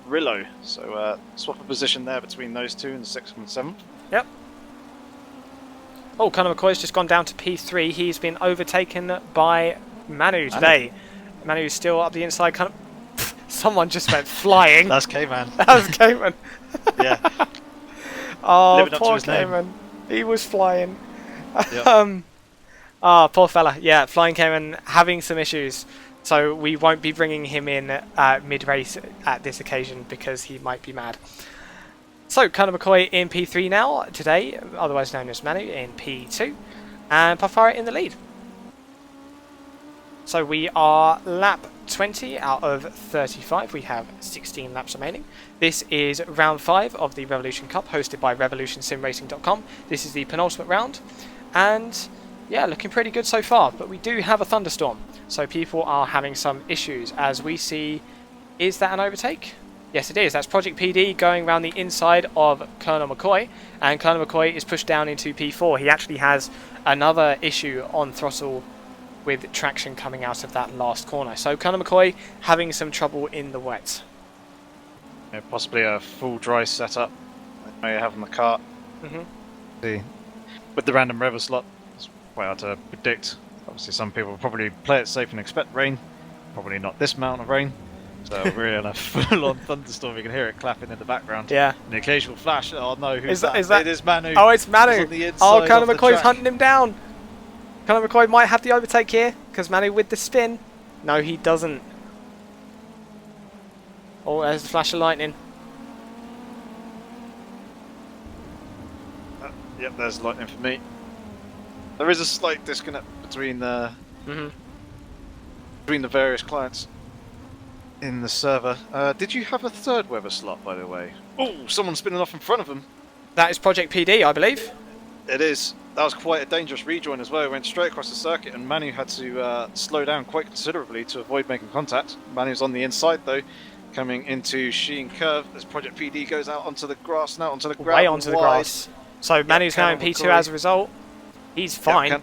Rillo. So swap a position there between those two in the 6th and 7th. yep. Oh, Conor McCoy's just gone down to P3. He's been overtaken by Manu today. Manu's still up the inside. Someone just went flying. That's K-Man. That was Cayman. Yeah. Oh, Living up to poor his name. Cayman. He was flying. Yep. Poor fella. Yeah, Flying Cayman having some issues. So we won't be bringing him in mid-race at this occasion because he might be mad. So, Conor McCoy in P3 now, Today, otherwise known as Manu, in P2, and Puff Pirate in the lead. So we are lap 20 out of 35. We have 16 laps remaining. This is round 5 of the Revolution Cup, hosted by RevolutionSimRacing.com. This is the penultimate round, and yeah, looking pretty good so far. But we do have a thunderstorm, so people are having some issues. As we see, is that an overtake? Yes, it is. That's Project PD going around the inside of Conor McCoy, and Conor McCoy is pushed down into P4. He actually has another issue on throttle with traction coming out of that last corner. So Conor McCoy having some trouble in the wet. Yeah, possibly a full dry setup that may have on the kart. See, with the random rev slot, it's quite hard to predict. Obviously, some people will probably play it safe and expect rain. Probably not this amount of rain. So we're in a full-on thunderstorm. You can hear it clapping in the background. Yeah. An occasional flash. Oh no, who's Is that? that? It is Manu. Oh, it's He's Manu. on the Oh, inside Colonel of the McCoy's track. hunting him down. Colonel McCoy might have the overtake here because Manu with the spin. No, he doesn't. Oh, there's the flash of lightning. Yep, there's lightning for me. There is a slight disconnect between the various clients in the server. Did you have a third weather slot, by the way? Oh, someone's spinning off in front of them. That is Project PD, I believe. It is. That was quite a dangerous rejoin as well. It went straight across the circuit, and Manu had to slow down quite considerably to avoid making contact. Manu's on the inside though, coming into Sheen Curve as Project PD goes out onto the grass now, onto the gravel. Way onto the grass. So Manu's now in Colonel P2 McCoy. as a result. He's fine.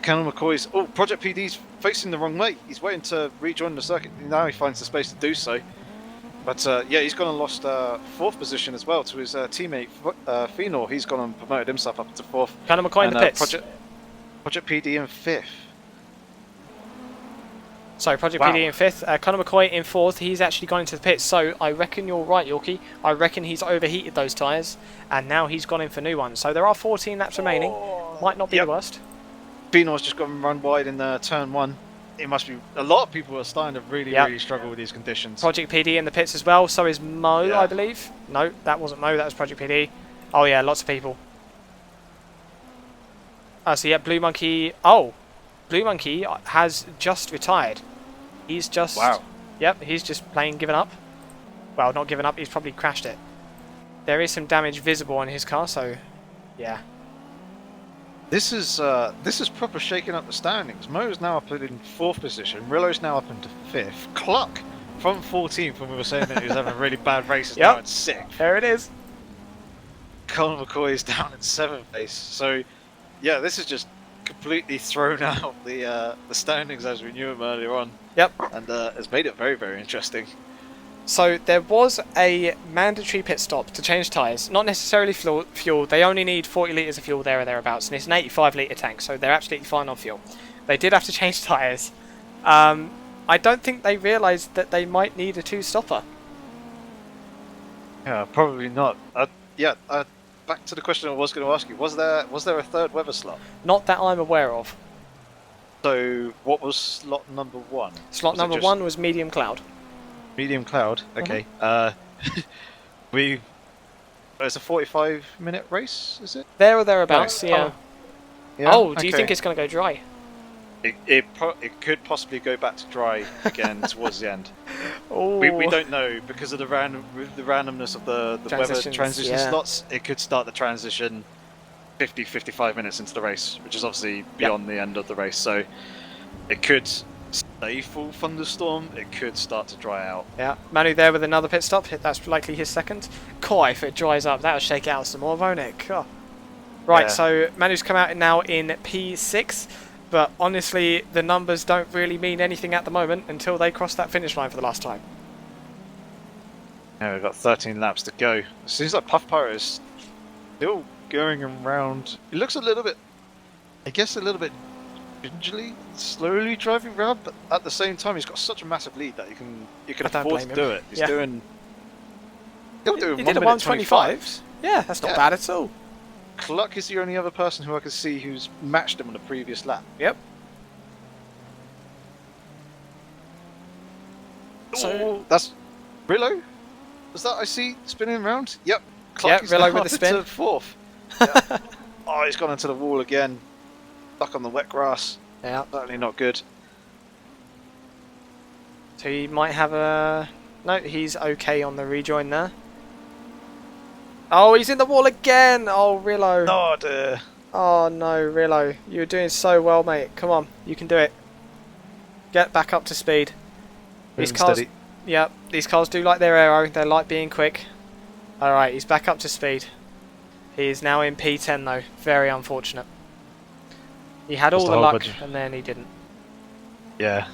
Colonel McCoy's... Oh, Project PD's facing the wrong way. He's waiting to rejoin the circuit. Now he finds the space to do so. But yeah, he's gone and lost 4th position as well to his teammate Fenor. He's gone and promoted himself up to 4th. Colonel McCoy in the pits. Project PD in 5th. So Project Wow. PD in 5th. Conor McCoy in 4th. He's actually gone into the pits. So I reckon you're right, Yorkie. I reckon he's overheated those tyres, and now he's gone in for new ones. So there are 14 laps remaining. Might not be the worst. Fenor's just gone and run wide in turn 1. It must be... A lot of people are starting to really struggle with these conditions. Project PD in the pits as well. So is Mo, Yeah. I believe. No, that wasn't Mo. That was Project PD. Oh yeah, lots of people. So yeah, Blue Monkey... Oh! Blue Monkey has just retired. He's just... Wow. Yep, he's just plain given up. Well, not given up, he's probably crashed it. There is some damage visible on his car, so... Yeah. This is proper shaking up the standings. Mo's now up in 4th position. Rillo's now up into 5th. Cluck from 14th when we were saying that he was having a really bad race is now in 6th. There it is. Colin McCoy is down in 7th place. So, yeah, this is just completely thrown out the standings as we knew them earlier on. Yep. And has made it very, very interesting. So there was a mandatory pit stop to change tyres. Not necessarily fuel. They only need 40 litres of fuel there or thereabouts. And it's an 85 litre tank, so they're absolutely fine on fuel. They did have to change tyres. I don't think they realised that they might need a 2-stopper. Yeah, probably not. Back to the question I was going to ask you. Was there a third weather slot? Not that I'm aware of. So, what was slot number 1? Slot Was it number just 1 was medium cloud. Medium cloud. Okay. It's a 45-minute race, is it? There or thereabouts, Right. yeah. Yeah. Oh, do you okay. think it's going to go dry? It could possibly go back to dry again towards the end. Oh. We don't know because of the randomness of the weather transition yeah. slots. It could start the transition 50-55 minutes into the race, which is obviously beyond the end of the race. So it could stay full thunderstorm. It could start to dry out. Yeah, Manu there with another pit stop. That's likely his second. Coy, if it dries up, that'll shake it out some more, won't it? God. Right, Yeah. so Manu's come out now in P6, but honestly, the numbers don't really mean anything at the moment until they cross that finish line for the last time. Yeah, we've got 13 laps to go. It seems like Puff Pirate is still going around. He looks a little bit, I guess, a little bit gingerly, slowly driving around, but at the same time, he's got such a massive lead that you can I don't afford to blame do him. it. He's Yeah. doing. He'll do He 1 did a minute 125. 25s. Yeah, that's not Yeah. bad at all. Cluck is the only other person who I can see who's matched him on the previous lap. Yep. So, Oh, that's Rillo. Was that I see spinning around? Yep. Cluck is Rillo now with the spin. into 4th. Yeah. Oh, he's gone into the wall again. Stuck on the wet grass. yeah. Certainly not good. So he might have a... No, he's okay on the rejoin there. Oh, he's in the wall again! Oh, Rillo. Oh dear. Oh no, Rillo. You're doing so well, mate. Come on, you can do it. Get back up to speed. These Moving cars... steady. Yep, these cars do like their aero. They like being quick. Alright, he's back up to speed. He is now in P10 though. Very unfortunate. He had all Just the a whole luck bunch of- and then he didn't. Yeah.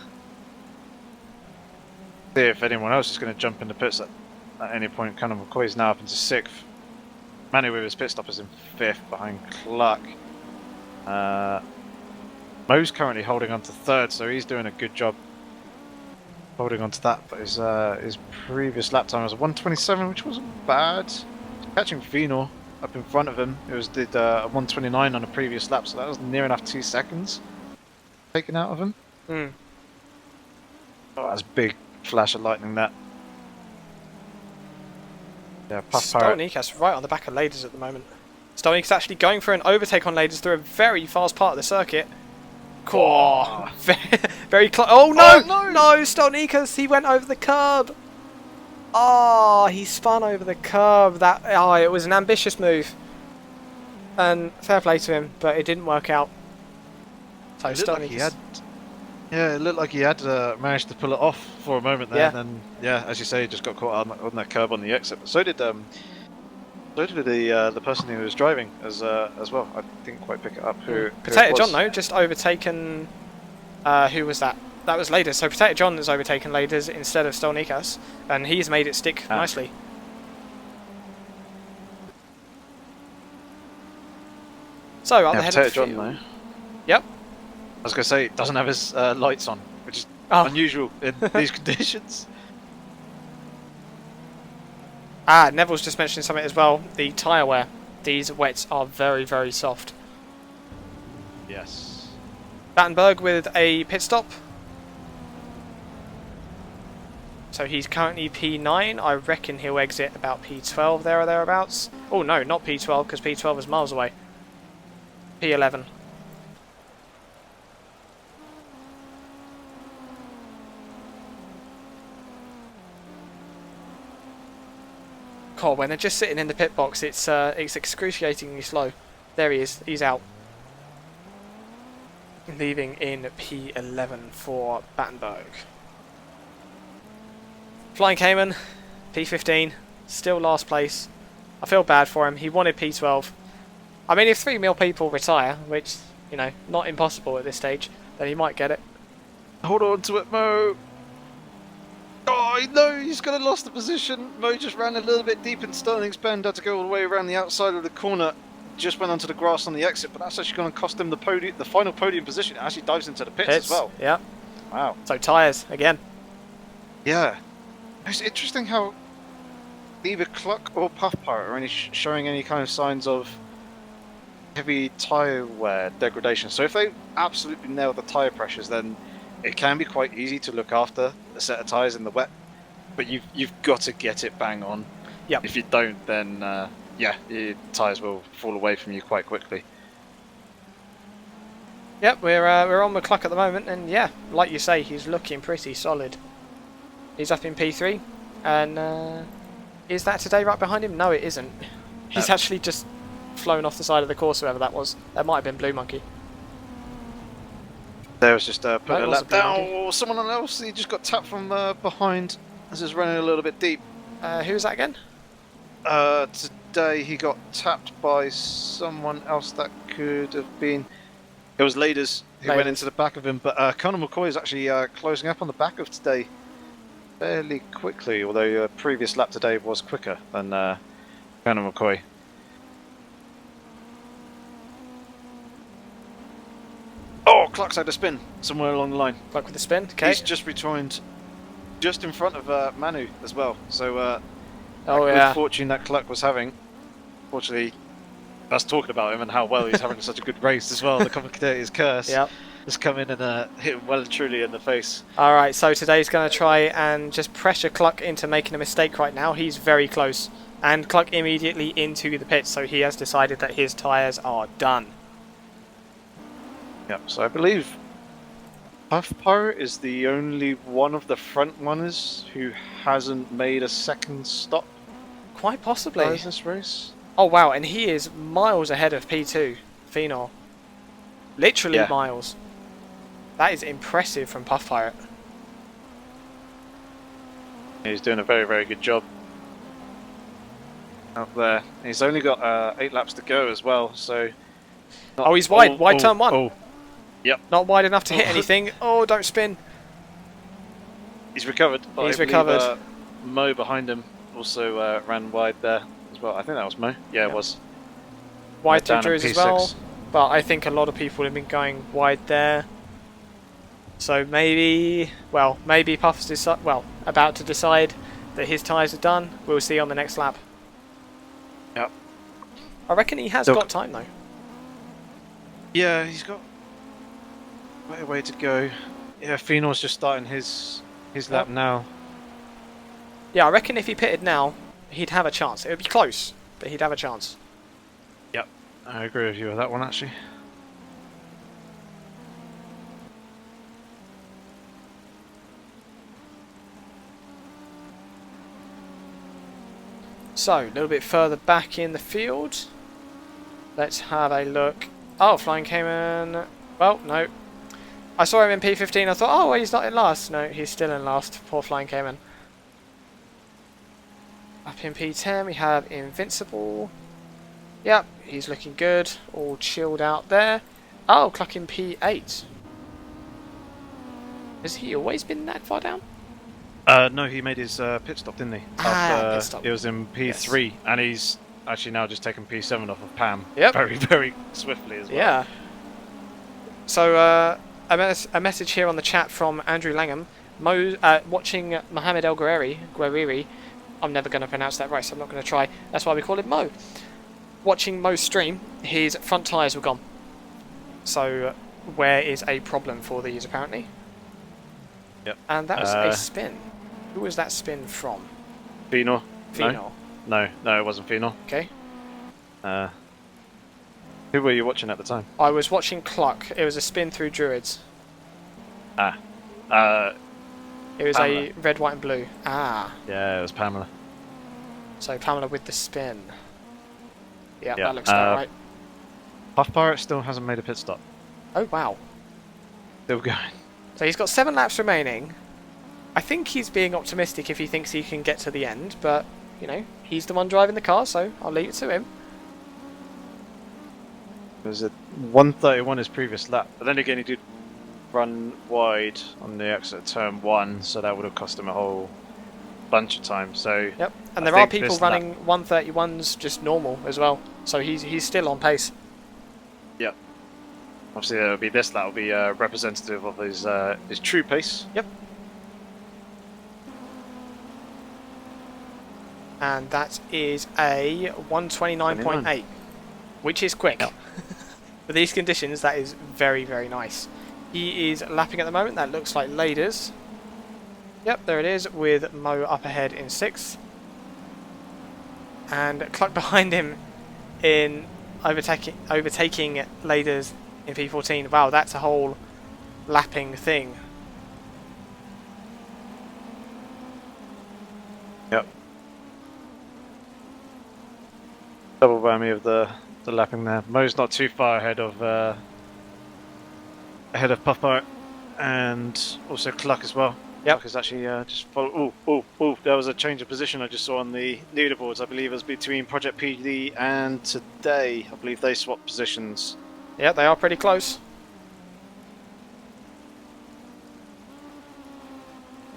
See if anyone else is going to jump in the pits at any point. Conor McCoy's now up into 6th. Manu with his pit stop is in 5th behind Clark. Mo's currently holding on to 3rd, so he's doing a good job holding on to that, but his previous lap time was a 1:27, which wasn't bad. Catching Venor up in front of him, it was did a 1:29 on a previous lap, so that was near enough 2 seconds taken out of him. Hmm. Oh, that's a big flash of lightning, that. Yeah, Puff Pirate. Stolnikas right on the back of Laders at the moment. Stolnikas actually going for an overtake on Laders through a very fast part of the circuit. Oh, very close. Oh no! Oh, no! No, Stolnikas, he went over the curb. Oh, he spun over the curb. It was an ambitious move. And fair play to him, but it didn't work out. So It looked like he had, it looked like he had managed to pull it off for a moment there, and then, as you say, he just got caught on that curb on the exit. But so did the person who was driving as well. I didn't quite pick it up. Who Potato it was. John though just overtaken. Who was that? That was Laders. So Potato John has overtaken Laders instead of Stolnikas, and he's made it stick nicely. So up the head Potato of the John field. though. Yep. I was going to say, doesn't have his lights on, which is unusual in these conditions. Neville's just mentioned something as well. The tyre wear. These wets are very, very soft. Yes. Battenberg with a pit stop. So he's currently P9. I reckon he'll exit about P12 there or thereabouts. Oh no, not P12 because P12 is miles away. P11. God, when they're just sitting in the pit box, it's excruciatingly slow. There he is. He's out. Leaving in P11 for Battenberg. Flying Cayman, P15, still last place. I feel bad for him. He wanted P12. I mean, if 3 mil people retire, which, you know, not impossible at this stage, then he might get it. Hold on to it, Mo. Oh no, he's kind of lost the position. Mo just ran a little bit deep in Sterling's Bend, had to go all the way around the outside of the corner. Just went onto the grass on the exit, but that's actually going to cost him the final podium position. It actually dives into the pits as well. Yeah. Wow. So tyres again. Yeah. It's interesting how either Cluck or Puff Pirate are showing any kind of signs of heavy tyre wear degradation. So if they absolutely nail the tyre pressures, then it can be quite easy to look after a set of tyres in the wet. But you've got to get it bang on. Yep. If you don't, then your tyres will fall away from you quite quickly. Yep, we're on McCluck at the moment, and yeah, like you say, he's looking pretty solid. He's up in P3, and is that today right behind him? No, it isn't. He's actually just flown off the side of the course, whoever that was. That might have been Blue Monkey. There was just put That a was lap a Blue down. Monkey. Or someone else, he just got tapped from behind as he was running a little bit deep. Who was that again? Today he got tapped by someone else that could have been. It was Laders who went into the back of him, but Conor McCoy is actually closing up on the back of today fairly quickly, although previous lap today was quicker than Conor McCoy. Oh, Cluck's had a spin somewhere along the line. Cluck with the spin. Okay. He's just rejoined just in front of Manu as well, so Oh good yeah. fortune that Cluck was having. Fortunately, us talking about him and how well he's having such a good race as well. The commentator's curse Yep. has come in and hit him well and truly in the face. All right. So today's going to try and just pressure Cluck into making a mistake right now. He's very close, and Cluck immediately into the pits. So he has decided that his tyres are done. Yep. So I believe Puff Pirate is the only one of the front runners who hasn't made a second stop Quite possibly. in this race. Oh wow, and he is miles ahead of P2, Phenol. Literally Yeah. miles. That is impressive from Puff Pirate. He's doing a very, very good job up there. He's only got 8 laps to go as well, so... Oh, he's wide. Wide turn one. Oh, yep. Not wide enough to hit anything. Oh, don't spin. He's recovered. But He's I believe, recovered. Mo behind him also ran wide there as well. I think that was Mo. Yeah, it was. Wide through down in Drews as P6. well. But I think a lot of people have been going wide there. So maybe, well, maybe Puff's about to decide that his tyres are done. We'll see on the next lap. Yep. I reckon he has Look. got time though. Yeah, he's got quite a way to go. Yeah, Phenor's just starting his lap now. Yeah, I reckon if he pitted now, he'd have a chance. It would be close, but he'd have a chance. Yep, I agree with you with that one actually. So, a little bit further back in the field. Let's have a look. Oh, Flying Cayman. Well, no. I saw him in P15. I thought, oh, well, he's not in last. No, he's still in last. Poor Flying Cayman. Up in P10, we have Invincible. Yep, he's looking good. All chilled out there. Oh, Cluck in P8. Has he always been that far down? No, he made his pit stop, didn't he? Pit stop. It was in P3, yes. And he's actually now just taken P7 off of Pam. Yep. Very, very swiftly as well. Yeah. So, a message here on the chat from Andrew Langham. Watching Mohamed El Guerreri. I'm never going to pronounce that right, so I'm not going to try. That's why we call him Mo. Watching Mo's stream, his front tyres were gone. So, where is a problem for these, apparently? Yep. And that was a spin. Who was that spin from? Phenor. Phenor. No, it wasn't Phenor. Okay. Who were you watching at the time? I was watching Cluck. It was a spin through Druids. It was Pamela. a red, white and blue. Ah. Yeah, it was Pamela. So Pamela with the spin. Yeah, Yeah, that looks about right. Puff Pirate still hasn't made a pit stop. Oh, wow. Still going. So he's got 7 laps remaining. I think he's being optimistic if he thinks he can get to the end, but, you know, he's the one driving the car, so I'll leave it to him. It was a 131 his previous lap, but then again he did run wide on the exit of turn 1, so that would have cost him a whole bunch of time. So yep, and there are people running 131s just normal as well, so he's still on pace. Yep. Obviously, it'll be this lap will be representative of his true pace. Yep. And that is a 129.8, which is quick. Yep. For these conditions, that is very, very nice. He is lapping at the moment. That looks like Laders. Yep, there it is, with Mo up ahead in 6th. And Cluck behind him in overtaking Laders in P14. Wow, that's a whole lapping thing. Yep. Double whammy of the lapping there. Mo's not too far ahead of Puff Pirate and also Cluck as well. Yep. Cluck is actually just follow. Oh! There was a change of position I just saw on the leaderboards. I believe it was between Project PD and Today. I believe they swapped positions. Yeah, they are pretty close.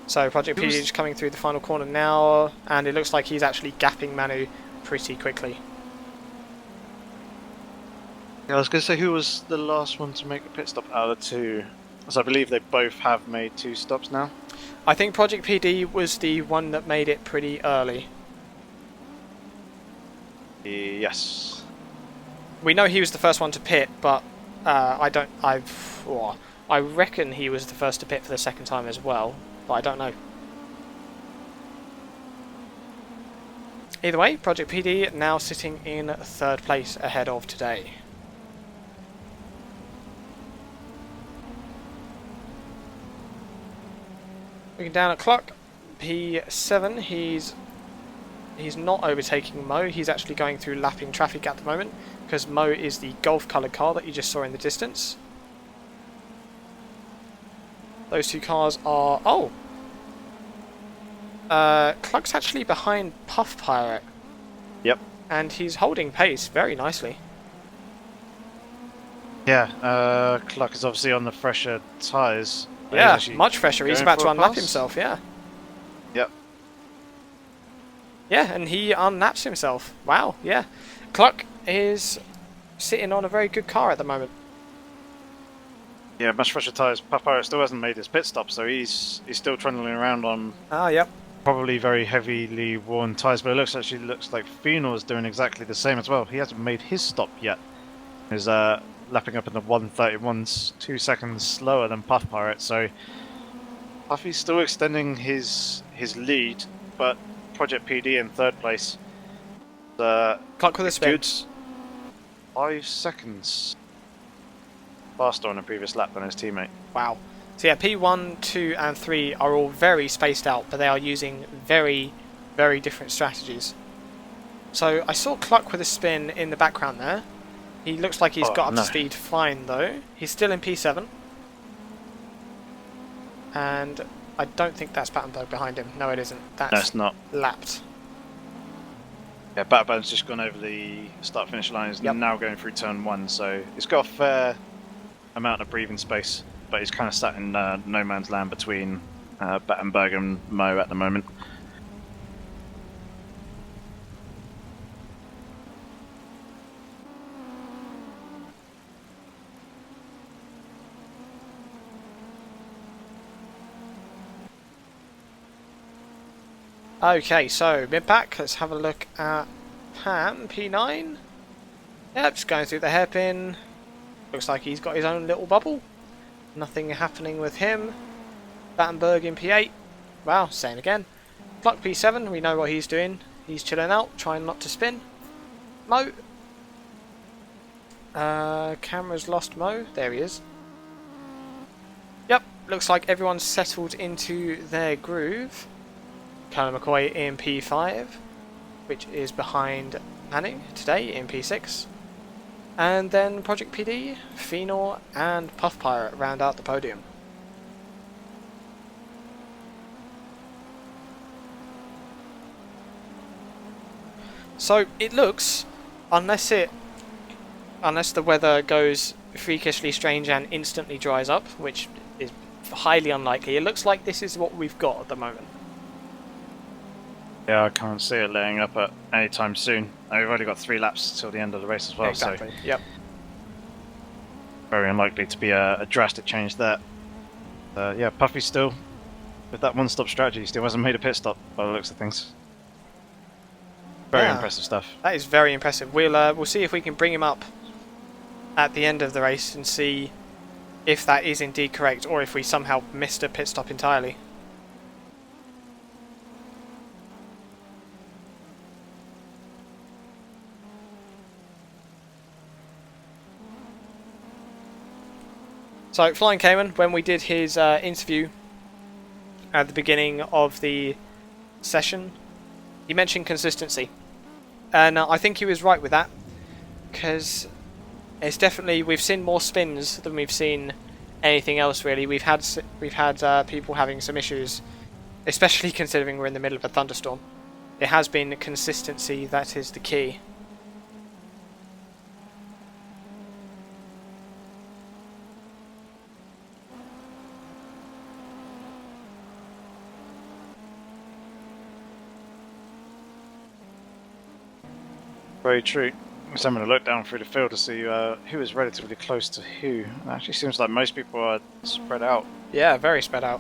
So Project PD is coming through the final corner now, and it looks like he's actually gapping Manu pretty quickly. Yeah, I was going to say, who was the last one to make a pit stop out of the two? So I believe they both have made 2 stops now. I think Project PD was the one that made it pretty early. Yes. We know he was the first one to pit, but I reckon he was the first to pit for the second time as well, but I don't know. Either way, Project PD now sitting in 3rd place ahead of Today. Looking down at Cluck, P7, he's not overtaking Mo, he's actually going through lapping traffic at the moment, because Mo is the golf coloured car that you just saw in the distance. Those 2 cars are... oh! Cluck's actually behind Puff Pirate. Yep. And he's holding pace very nicely. Yeah, Cluck is obviously on the fresher tyres. Yeah, much fresher. He's about to unlap himself, yeah. Yep. Yeah, and he unlaps himself. Wow, yeah. Cluck is sitting on a very good car at the moment. Yeah, much fresher tyres. Puff still hasn't made his pit stop, so he's still trundling around on Ah, yep. probably very heavily worn tyres. But it looks like Phenor's doing exactly the same as well. He hasn't made his stop yet. He's lapping up in the 1:31s, 2 seconds slower than Puff Pirate. So Puffy's still extending his lead, but Project PD in third place. Clock with a spin. Good 5 seconds faster on a previous lap than his teammate. Wow. So yeah, P1, 2 and 3 are all very spaced out, but they are using very, very different strategies. So I saw Cluck with a spin in the background there. He looks like he's got up to speed fine though. He's still in P7. And I don't think that's Battenberg behind him. No, it isn't. That's not. Lapped. Yeah, Battenberg's just gone over the start-finish line. He's now going through turn 1, so he's got a fair amount of breathing space, but he's kind of sat in no man's land between Battenberg and Mo at the moment. Okay, so mid-pack, let's have a look at Pam, P9. Yep, just going through the hairpin. Looks like he's got his own little bubble. Nothing happening with him. Battenberg in P8. Wow, same again. Cluck P7, we know what he's doing. He's chilling out, trying not to spin. Mo. Camera's lost Mo. There he is. Yep, looks like everyone's settled into their groove. Colonel McCoy in P5, which is behind Manning today in P6. And then Project PD, Phenor and Puff Pirate round out the podium. So it looks, unless the weather goes freakishly strange and instantly dries up, which is highly unlikely, it looks like this is what we've got at the moment. Yeah, I can't see it laying up at any time soon. We've already got 3 laps till the end of the race as well, exactly. So yep. Very unlikely to be a drastic change there. Yeah, Puffy still, with that one-stop strategy, still hasn't made a pit stop by the looks of things. Very impressive stuff. That is very impressive. We'll see if we can bring him up at the end of the race and see if that is indeed correct, or if we somehow missed a pit stop entirely. So, Flying Cayman, when we did his interview at the beginning of the session, he mentioned consistency. And I think he was right with that, because it's definitely, we've seen more spins than we've seen anything else really. We've had people having some issues, especially considering we're in the middle of a thunderstorm. It has been consistency that is the key. Very true. So I'm going to look down through the field to see who is relatively close to who. It actually seems like most people are spread out. Yeah, very spread out.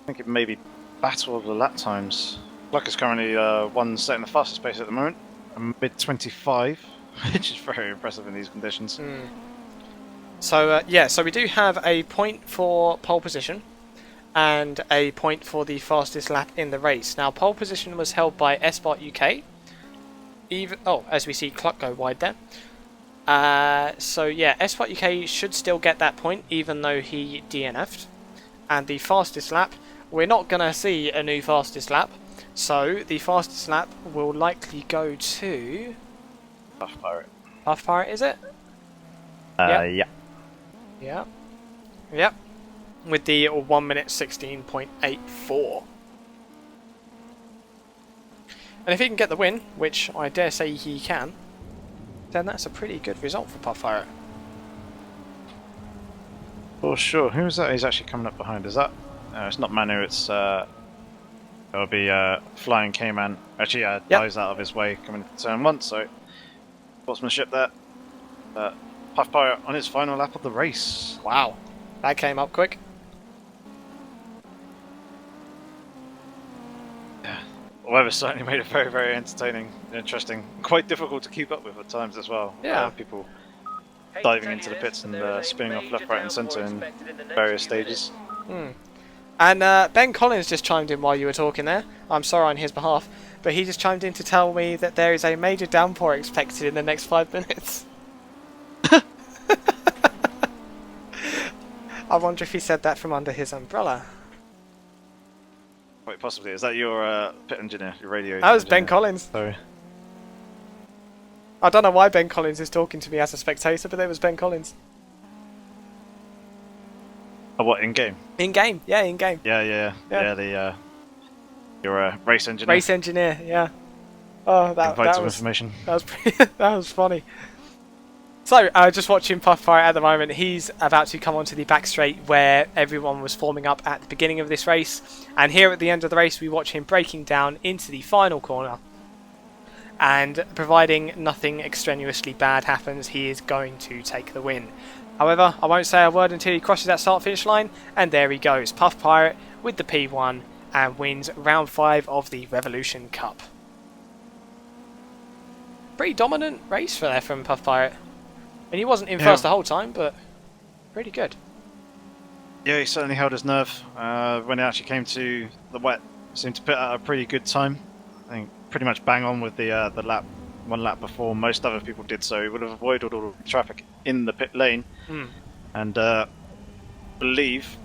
I think it may be battle of the lap times. Cluck is currently one set in the fastest pace at the moment, a mid-25, which is very impressive in these conditions. So yeah, so we do have a point for pole position and a point for the fastest lap in the race. Now pole position was held by Espart UK. As we see Cluck go wide there. So yeah, Espart UK should still get that point even though he DNF'd. And the fastest lap, we're not going to see a new fastest lap. So the fastest lap will likely go to Puff Pirate. Puff Pirate, is it? Yeah. Yep. With the 1 minute 16.84. And if he can get the win, which I dare say he can, then that's a pretty good result for Puff Pirate. For sure. Who is that he's actually coming up behind? Is that It's not Manu, it's it'll be Flying Cayman. Actually, dives out of his way coming into turn 1, so sportsmanship there. Puff Pirate on his final lap of the race. Wow, that came up quick. Yeah, the weather certainly made it very, very entertaining and interesting. Quite difficult to keep up with at times as well. Yeah. People Hate to diving tell into you the this, pits but and there is a spinning off major left, right, and centre in downpour expected in the next various few minutes. stages. And Ben Collins just chimed in while you were talking there. I'm sorry on his behalf, but he just chimed in to tell me that there is a major downpour expected in the next 5 minutes. I wonder if he said that from under his umbrella. Quite possibly. Is that your pit engineer, your radio? That was Ben engineer? Collins. Sorry. I don't know why Ben Collins is talking to me as a spectator, but it was Ben Collins. Oh, what, in game? In game, yeah, in game. Yeah. Your race engineer. Race engineer, yeah. Oh, that Vital was information. that was pretty, that was funny. So, just watching Puff Pirate at the moment. He's about to come onto the back straight where everyone was forming up at the beginning of this race, and here at the end of the race, we watch him braking down into the final corner. And providing nothing extraneously bad happens, he is going to take the win. However, I won't say a word until he crosses that start-finish line, and there he goes, Puff Pirate with the P1 and wins round 5 of the Revolution Cup. Pretty dominant race from Puff Pirate. And he wasn't in first the whole time, but pretty good. Yeah, he certainly held his nerve. When it actually came to the wet, seemed to put out a pretty good time. I think pretty much bang on with the one lap before most other people did so. He would have avoided all the traffic in the pit lane, and believe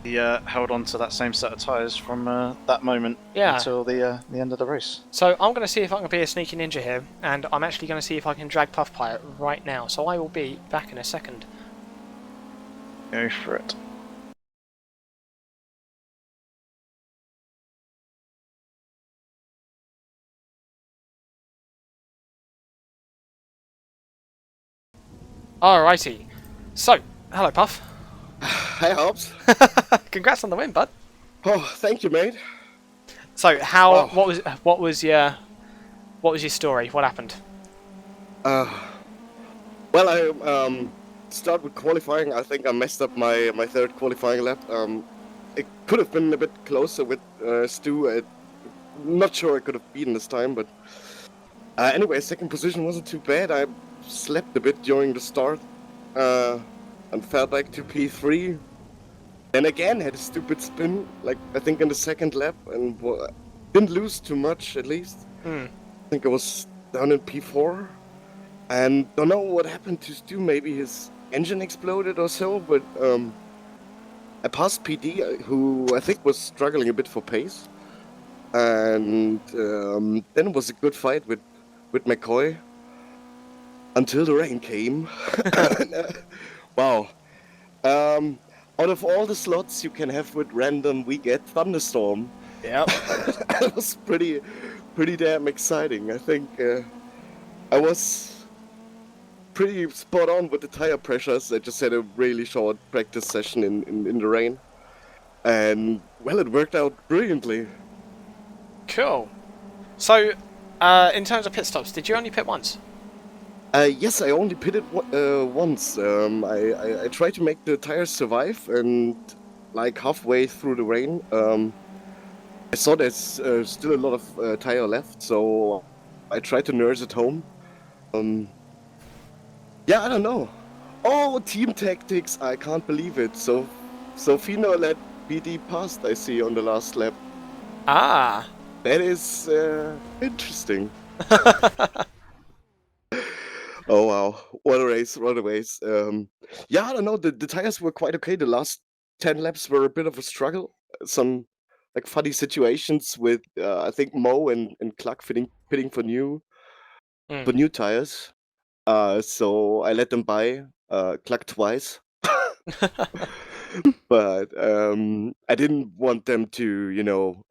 he held on to that same set of tyres from that moment until the end of the race. So I'm going to see if I can be a sneaky ninja here, and I'm actually going to see if I can drag Puff Pirate right now. So I will be back in a second. Go for it. Alrighty. So, hello Puff. Hi, Hobbs. Congrats on the win, bud. Oh, thank you, mate. So, Wow. what was your story? What happened? Well, I start with qualifying. I think I messed up my third qualifying lap. It could have been a bit closer with Stu. I'm not sure I could have beaten this time, but anyway, second position wasn't too bad. I slept a bit during the start and fell back to P3. Then again, had a stupid spin, like I think in the second lap, and didn't lose too much at least. I think I was down in P4, and don't know what happened to Stu. Maybe his engine exploded or so, but I passed PD, who I think was struggling a bit for pace, and then it was a good fight with Mccoy until the rain came. Wow. Out of all the slots you can have with random, we get Thunderstorm. Yep. That was pretty damn exciting. I think I was pretty spot on with the tire pressures. I just had a really short practice session in the rain, and well, it worked out brilliantly. Cool. So, in terms of pit stops, did you only pit once? Yes, I only pitted once. I tried to make the tires survive, and like halfway through the rain, I saw there's still a lot of tire left, so I tried to nurse it home. Yeah, I don't know. Oh, team tactics! I can't believe it. So Fino let BD past, I see, on the last lap. Ah. That is interesting. Oh wow, what a race, what a race. Yeah, I don't know, the tires were quite okay. The last 10 laps were a bit of a struggle. Some like funny situations with I think Mo and Clark pitting for new tires. So I let them buy Clark twice. But I didn't want them to,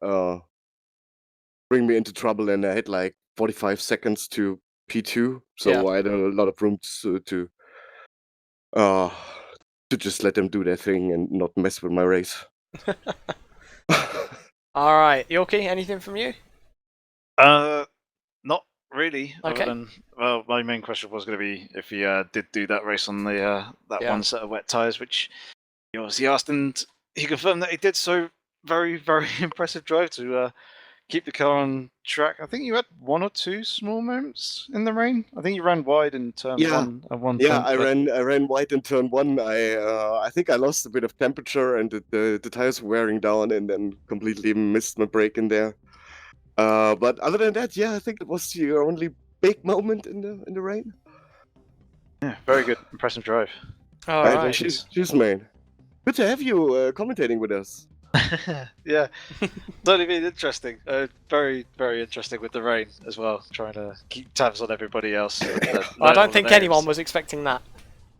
bring me into trouble, and I had like 45 seconds to P2, so I had a lot of room to just let them do their thing and not mess with my race. All right, Yorkie, anything from you? Not really. Okay. Other than, well, my main question was going to be if he did do that race on the that Yeah. one set of wet tires, which he obviously asked, and he confirmed that he did. So very, very impressive drive to keep the car on track. I think you had one or two small moments in the rain. I think you ran wide in turn Yeah. one at one Yeah, point. I but- ran wide in turn one. I think I lost a bit of temperature and the tires were wearing down, and then completely missed my brake in there. But other than that, yeah, I think it was your only big moment in the rain. Yeah, very good, impressive drive. All Right, right. cheers, man. Good to have you commentating with us. Yeah, totally been interesting. Very, very interesting with the rain as well. Trying to keep tabs on everybody else. Well, I don't think anyone was expecting that.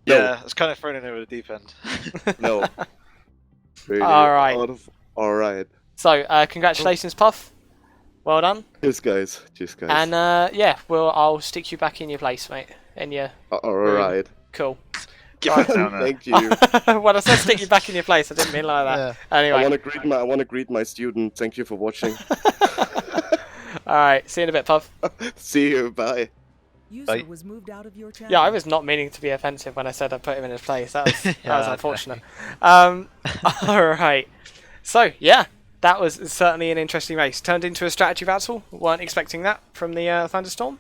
No. Yeah, it's kind of thrown in over the deep end. No. Really, All right. All right. So, congratulations, Puff. Well done. Cheers, guys. Cheers, guys. And yeah, I'll stick you back in your place, mate. In your All right. cool. Give it down there. Thank you. When I said stick you back in your place, I didn't mean like that. Anyway. I want to greet my student. Thank you for watching. All right. See you in a bit, Puff. See you. Bye. User Bye. was moved out of your channel. Yeah, I was not meaning to be offensive when I said I put him in his place. That was that was Yeah, unfortunate. All right. So yeah, that was certainly an interesting race. Turned into a strategy battle. Weren't expecting that from the thunderstorm,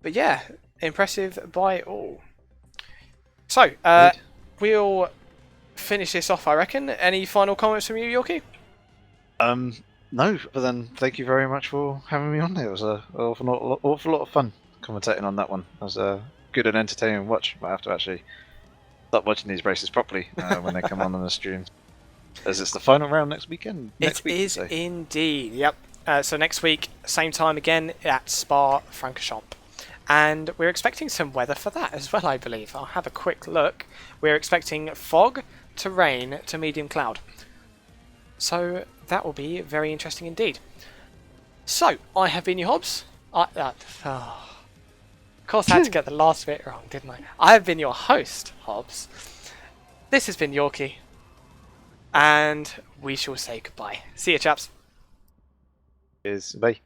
but yeah, impressive by all. So we'll finish this off, I reckon. Any final comments from you, Yorkie? No, but then thank you very much for having me on there. It was an awful lot of fun commentating on that one. It was a good and entertaining watch. I have to actually start watching these races properly when they come on the stream. As it's the final round next weekend. It is indeed. Yep. So next week, same time again at Spa-Francorchamps. And we're expecting some weather for that as well, I believe. I'll have a quick look. We're expecting fog to rain to medium cloud. So that will be very interesting indeed. So, I have been your Hobbs. Of course, I had to get the last bit wrong, didn't I? I have been your host, Hobbs. This has been Yorkie. And we shall say goodbye. See you, chaps. Bye.